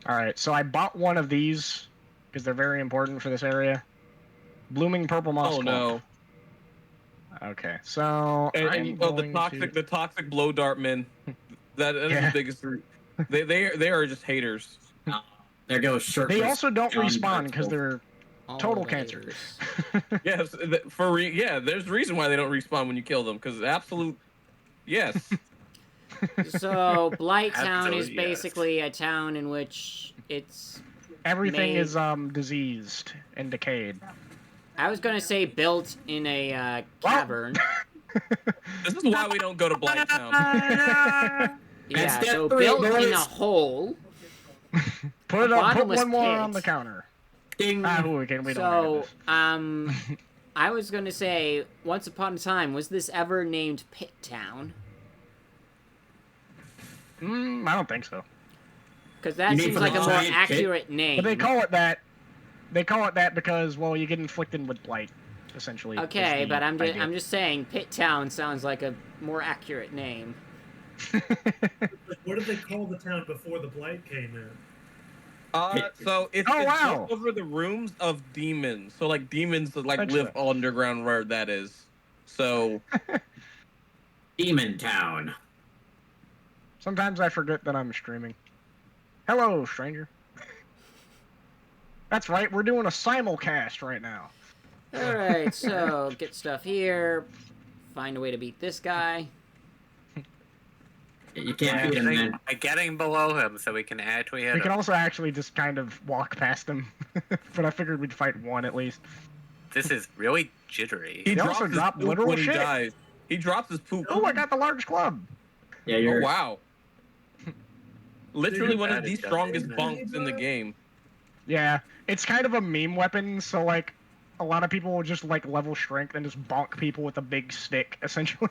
All right, so I bought one of these because they're very important for this area. Blooming purple moss. Oh no. Okay, so And the toxic blow dart men. That is the biggest. They are just haters. There goes shirtless. They also don't John respawn because Darksouls. they're total cancer. Yes, there's a reason why they don't respawn when you kill them, because absolute, yes. So Blight Town is Absolutely, basically a town in which it's everything made- is diseased and decayed. I was gonna say built in a cavern. This is why we don't go to Blight Town. Yeah, step so 3, built in a boys. hole. Put bottomless one more pit. on the counter. Ding. We don't So, have this. I was gonna say, once upon a time, was this ever named Pit Town? I don't think so. Because that You mean seems for like the a more giant pit? accurate name. But they call it that. They call it that because, well, you get inflicted with blight, essentially. Okay, is the but I'm idea. just saying, Pit Town sounds like a more accurate name. What did they call the town before the blight came in? So it's wow. just over the rooms of demons. So like demons that like Thanks live for underground where that is. So Demon Town. Sometimes I forget that I'm streaming. Hello, stranger. That's right, we're doing a simulcast right now. Alright, so get stuff here. Find a way to beat this guy. You can't beat him, man. By getting below him so we can actually hit We him. can also actually just kind of walk past him. But I figured we'd fight one at least. This is really jittery. he They drops also his drop poop literal when he shit. dies. He drops his poop. Oh, I got the large club. Yeah, Oh you're. wow. Literally one of That the is strongest dumb. bunks in the game. Yeah, it's kind of a meme weapon, so like a lot of people will just like level strength and just bonk people with a big stick, essentially.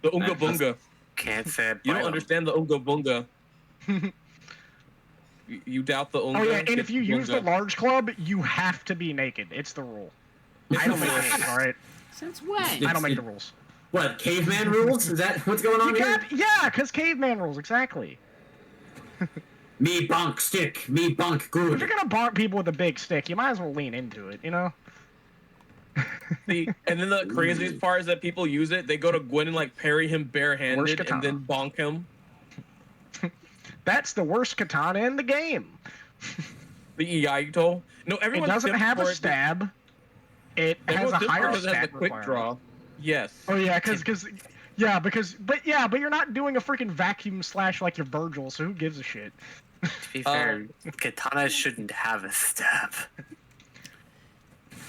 The Unga Bunga. Can't say it You by don't them. understand the Unga Bunga. You doubt the Unga? Oh yeah, and Get if you use the Bunga. large club, you have to be naked. It's the rule. I don't make the rules, alright? Since when? I don't make the rules. What, caveman rules? Is that what's going on You here? can't, yeah, because caveman rules, exactly. Me bonk stick, me bonk If good. you're gonna bonk people with a big stick, you might as well lean into it, you know? See, and then the craziest part is that people use it. They go to Gwyn and like parry him Worst barehanded katana. and then bonk him. That's the worst katana in the game. The Iaito. No, It everyone. doesn't simps have for a it. stab. It has a higher has stat the quick requirement. draw. Yes. Oh yeah, but you're not doing a freaking vacuum slash like your Virgil, so who gives a shit? To be fair, katanas shouldn't have a stab.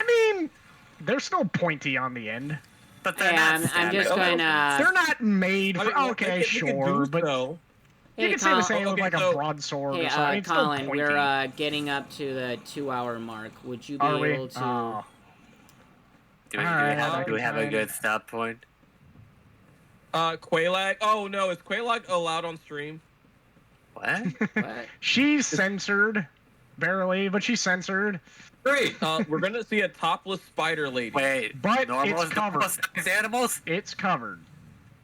I mean, they're still pointy on the end. But they're Yeah, not I'm just stabbing. gonna. They're not made for. I mean, well, Okay, they can sure, do but so. you Hey, can say the Colin, same with okay, like a so- broadsword hey, or something. It's still Colin, pointy. we're getting up to the 2-hour mark. Would you be Are we? able to? Oh. Do we Alright, have a fine. good stop point? Quaylag. Oh no, is Quaylag allowed on stream? What? What? She's censored, barely, but she's censored. Great. We're gonna see a topless spider lady. Wait, But normal, it's covered. normal-sized animals? It's covered.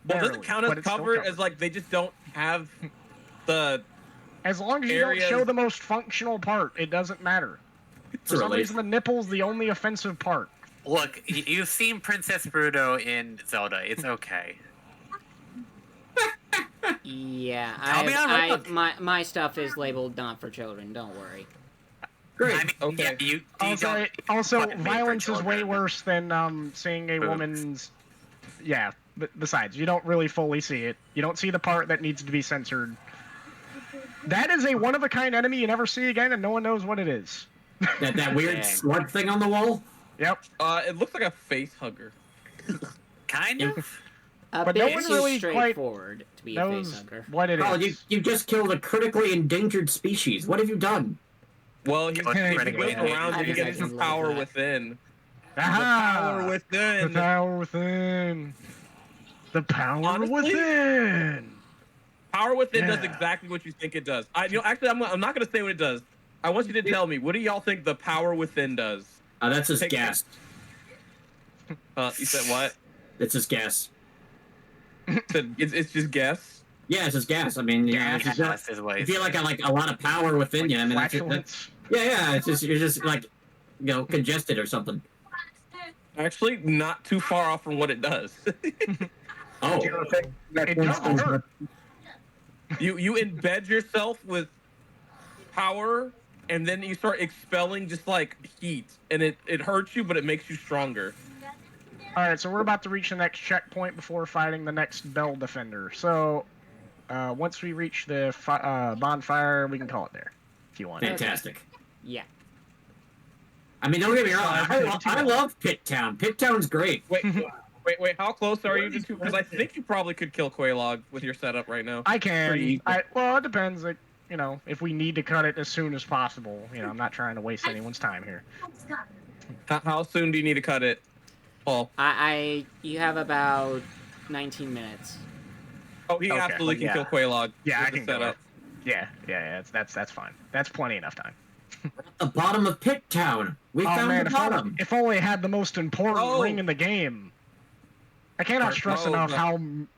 Well, does Barely, it count but as it's still covered covered. as like they just don't have the? As long as you areas- don't show the most functional part, it doesn't matter. It's For a some relief. reason, the nipple's the only offensive part. Look, you've seen Princess Bruto in Zelda. It's okay. Yeah, Tell me I'm wrong. my stuff is labeled not for children. Don't worry. Great. I mean, Okay. yeah, you Also, don't put it made for violence is way children. worse than seeing a Boobs. woman's. Yeah, but besides, you don't really fully see it. You don't see the part that needs to be censored. That is a one-of-a-kind enemy you never see again, and no one knows what it is. That weird Dang. slug thing on the wall. Yep. It looks like a face hugger. Kind of. A But bit no one too really quite straightforward to be a Knows facehugger. what it is. Oh, you just killed a critically endangered species. What have you done? Well, he's What he critically goes around I and he guess I gets can his live power with that. within. Aha! The power The within. power within. The power Honestly? within. Power within does Yeah. exactly what you think it does. Actually, I'm not gonna say what it does. I want you to tell me. What do y'all think the power within does? That's just Take- gas. You said what? It's just gas. Said it's just guess. Yeah, it's just gas. I mean, you know, if you feel, Gas is what you he feel like said. a lot of power within you. I mean, that's, Flatulence. yeah. It's just you're just like, congested or something. Actually, not too far off from what it does. Oh, It doesn't hurt. you embed yourself with power, and then you start expelling just like heat, and it hurts you, but it makes you stronger. Alright, so we're about to reach the next checkpoint before fighting the next Bell Defender. So, once we reach the bonfire, we can call it there, if you want. fantastic. Yeah. I mean, don't get me wrong. I love Pit Town. Pit Town's great. Wait. How close are you to two? Because I think you probably could kill Quaylog with your setup right now. I Pretty can. easy. Well, it depends. Like, if we need to cut it as soon as possible. I'm not trying to waste anyone's time here. How soon do you need to cut it, Paul? You have about 19 minutes. Oh, he Okay, absolutely can yeah. kill Quaylog. Yeah, I with the can go setup. Yeah. That's fine. That's plenty enough time. The bottom of Pit Town. We found the bottom. if only it had the most important Oh. ring in the game. I cannot stress Oh, enough no.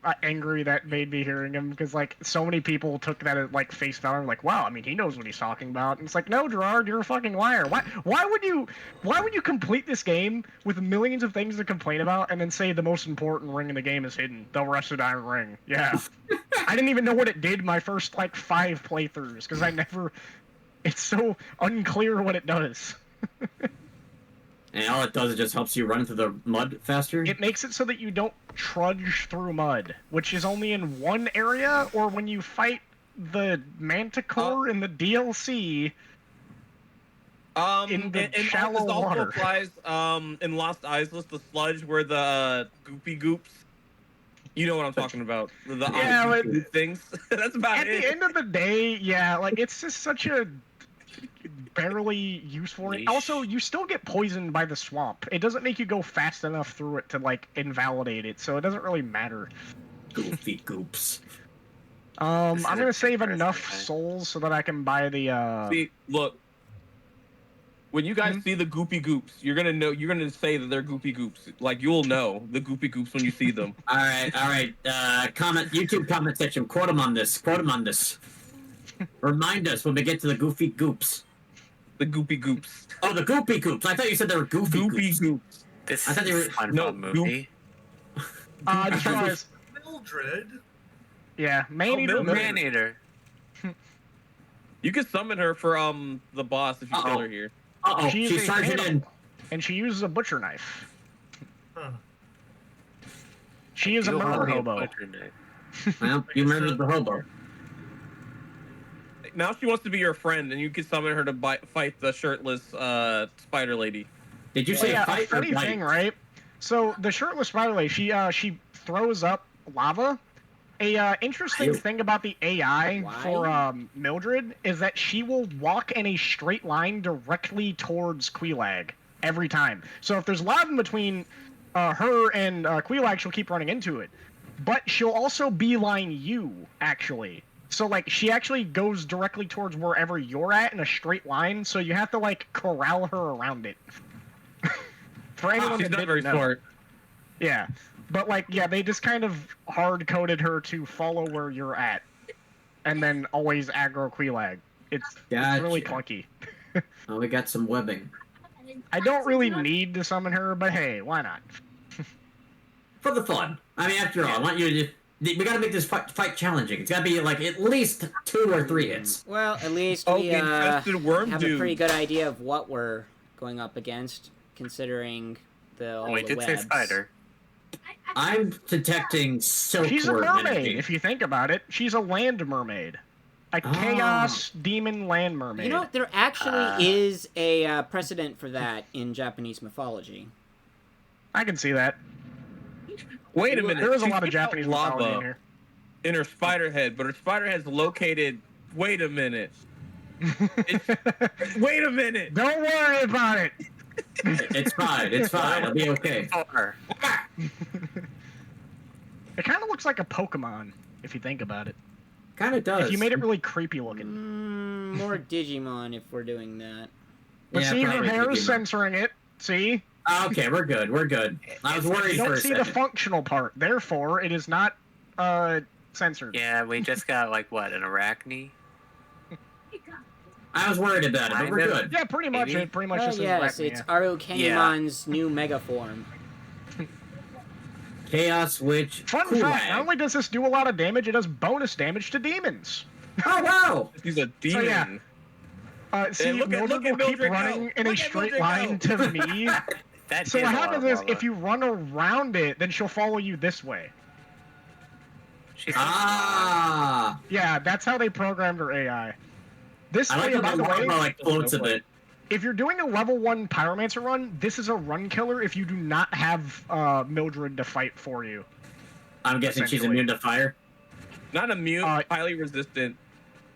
how angry that made me hearing him, because so many people took that as face value, like, wow, I mean, he knows what he's talking about. And it's like, no, Gerard, you're a fucking liar. Why would you complete this game with millions of things to complain about and then say the most important ring in the game is hidden, the Rusted Iron Ring? Yeah. I didn't even know what it did my first 5 playthroughs, because it's so unclear what it does. And all it does is just helps you run through the mud faster. It makes it so that you don't trudge through mud, which is only in one area, or when you fight the Manticore in the DLC. In the shallow this also water. applies in Lost Isles, the sludge where the goopy goops. You know what I'm talking about. The Yeah, goopy but- goop things. That's about At it. the end of the day, yeah, it's just such a barely useful. Yeesh. Also, you still get poisoned by the swamp. It doesn't make you go fast enough through it to invalidate it, so it doesn't really matter. Goofy goops. I'm This is gonna a save trick enough person, right? souls so that I can buy the. See, look. When you guys Mhm. see the goopy goops, you're gonna say that they're goopy goops. Like you'll know the goopy goops when you see them. All right. YouTube comment section. Quote him on this. Remind us when we get to the goofy goops. The goopy goops. Oh, the goopy goops. I thought you said they were goofy Goopy goops. goops. This I thought they were- is a SpongeBob no, movie. I just realized. Mildred. Yeah, Maneater. Mildred. Man-Eater. You can summon her for the boss if you kill her here. Uh-oh. She's She's a charging in. cannibal. and she uses a butcher knife. Huh. She is a You murder want me to hobo. butcher knife. Well, you murdered the hobo. Now she wants to be your friend, and you can summon her to fight the shirtless spider lady. Did you So say yeah, a fight or funny bite? thing, right? So the shirtless spider lady, she throws up lava. A interesting Ew. thing about the AI Why? for Mildred is that she will walk in a straight line directly towards Quelaag every time. So if there's lava in between her and Quelaag, she'll keep running into it. But she'll also beeline you, actually. So, like, she actually goes directly towards wherever you're at in a straight line, so you have to, like, corral her around it. For anyone She's that not didn't very know. smart. Yeah. But, like, yeah, they just kind of hard-coded her to follow where you're at. And then always aggro Quelaag. It's really Gotcha. clunky. Oh, we got some webbing. I don't really need to summon her, but hey, why not? For the fun. I mean, after all, I want you to... We gotta make this fight challenging. It's gotta be, like, at least 2 or 3 hits. Well, at least Oh, we the infested worm have dude. a pretty good idea of what we're going up against, considering all We the did say webs. spider. I'm detecting silkworm She's a mermaid, energy. if you think about it. She's a land mermaid. A chaos demon land mermaid. You know, there actually is a precedent for that in Japanese mythology. I can see that. Wait a minute. There is a she lot of spit out Japanese mythology in lava here. in her spider head, but her spider head's located. Wait a minute. Wait a minute. Don't worry about it. It's fine. It's fine. It'll be okay. Four. It kind of looks like a Pokemon, if you think about it. Kind of does. If you made it really creepy looking. More Digimon if we're doing that. But Yeah, see, her probably hair is Digimon. censoring it. See? Okay, we're good. We're good. I was worried You for don't a see the second. functional part. Therefore, it is not censored. Yeah, we just got like what, an arachne? I was worried about it, but we're Kind of. good. Yeah, pretty much. Maybe. It pretty much Well, just yes, is it's Arachnia. Arukenumon's new mega form. Chaos Witch. Fun Kulak. fact, not only does this do a lot of damage, it does bonus damage to demons. Oh, wow! She's a demon. yeah. See, look at- Mildred look at will keep Mildred running go. in a Look at straight Mildred line go. to me. That So did what a lot happens of is, lava. if you run around it, then she'll follow you this way. She's Ah! Yeah, that's how they programmed her AI. This I like way, how by the the way, lava, like, floats a bit. if you're doing a level 1 Pyromancer run, this is a run killer if you do not have Mildred to fight for you. I'm guessing she's Essentially. immune to fire. Not immune, highly resistant.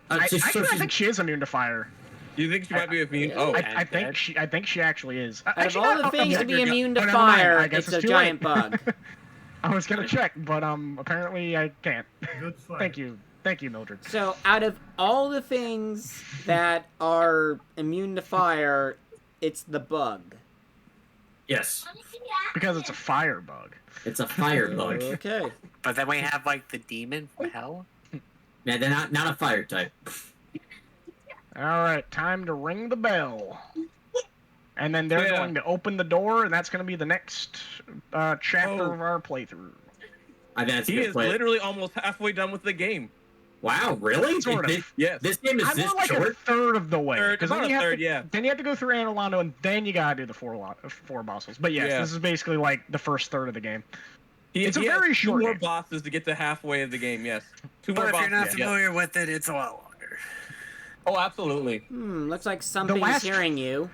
I So actually she's- think she is immune to fire. Do you think she might be immune? Oh, I think she actually is. Out of Actually, all not- the things to be immune to Oh, never mind. fire, I guess it's a too giant late. bug. I was gonna check, but apparently I can't. Good fight. Thank you, Mildred. So, out of all the things that are immune to fire, it's the bug. Yes. Because it's a fire bug. It's a fire bug. Okay. But then we have like the demon from hell. Yeah, they're not a fire type. All right, time to ring the bell. And then they're Yeah. going to open the door, and that's going to be the next chapter Oh. of our playthrough. I think that's a he good is play. literally almost halfway done with the game. Wow, really? Sort of. Yes. This game is I'm this more like a short? third of the way. Third, 'cause about then a you have third, to, yeah. Then you have to go through Anilando, and then you gotta do the four bosses. But yes, Yeah. this is basically like the first third of the game. It's a very two short more game. bosses to get to halfway of the game. Yes. Two But more if bosses. you're not yes. familiar with it, it's a lot longer. Oh, absolutely. Looks like something's last- hearing you.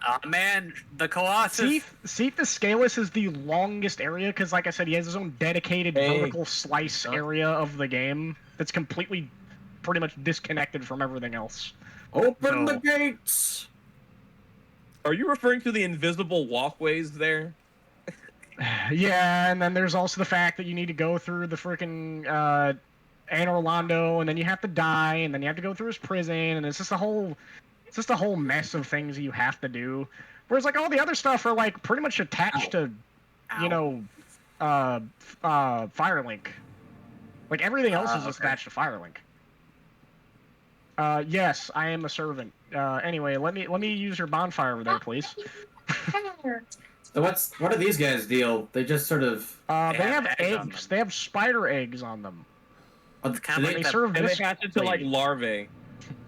Oh man, the Colossus. Seath the Scaleless is the longest area because, like I said, he has his own dedicated Hey. vertical slice area of the game that's completely, pretty much disconnected from everything else. Open So- the gates! Are you referring to the invisible walkways there? Yeah, and then there's also the fact that you need to go through the freaking Anne Orlando, and then you have to die, and then you have to go through his prison, and it's just a whole mess of things that you have to do. Whereas like all the other stuff are like pretty much attached to, you know, Firelink. Like everything else is just attached to Firelink. Yes, I am a servant. Anyway, let me use your bonfire over there, please. So what are these guys' deal? They just sort of... They have eggs on eggs. them. They have spider eggs on them. It's kind do of They like serve And they this hatch into like lady. larvae.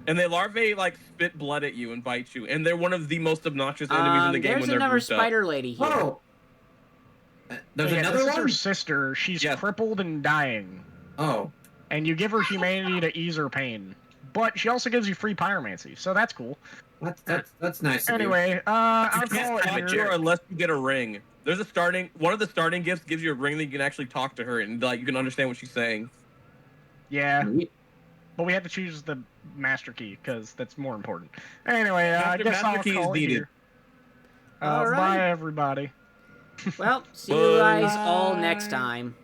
And the larvae like spit blood at you and bite you, and they're one of the most obnoxious enemies in the game There's when they're another grouped up. spider lady here. Oh. There's Yeah, another this is one? her sister. She's Yes. crippled and dying. Oh. And you give her humanity to ease her pain. But she also gives you free pyromancy, so that's cool. That's nice. Anyway, I'll You call can't it talk to here. her unless you get a ring. There's one of the starting gifts gives you a ring that you can actually talk to her and like you can understand what she's saying. Yeah, but we had to choose the master key because that's more important. Anyway, I guess Master I'll key is call it needed. here. All right. Bye, everybody. Well, see you guys all next time.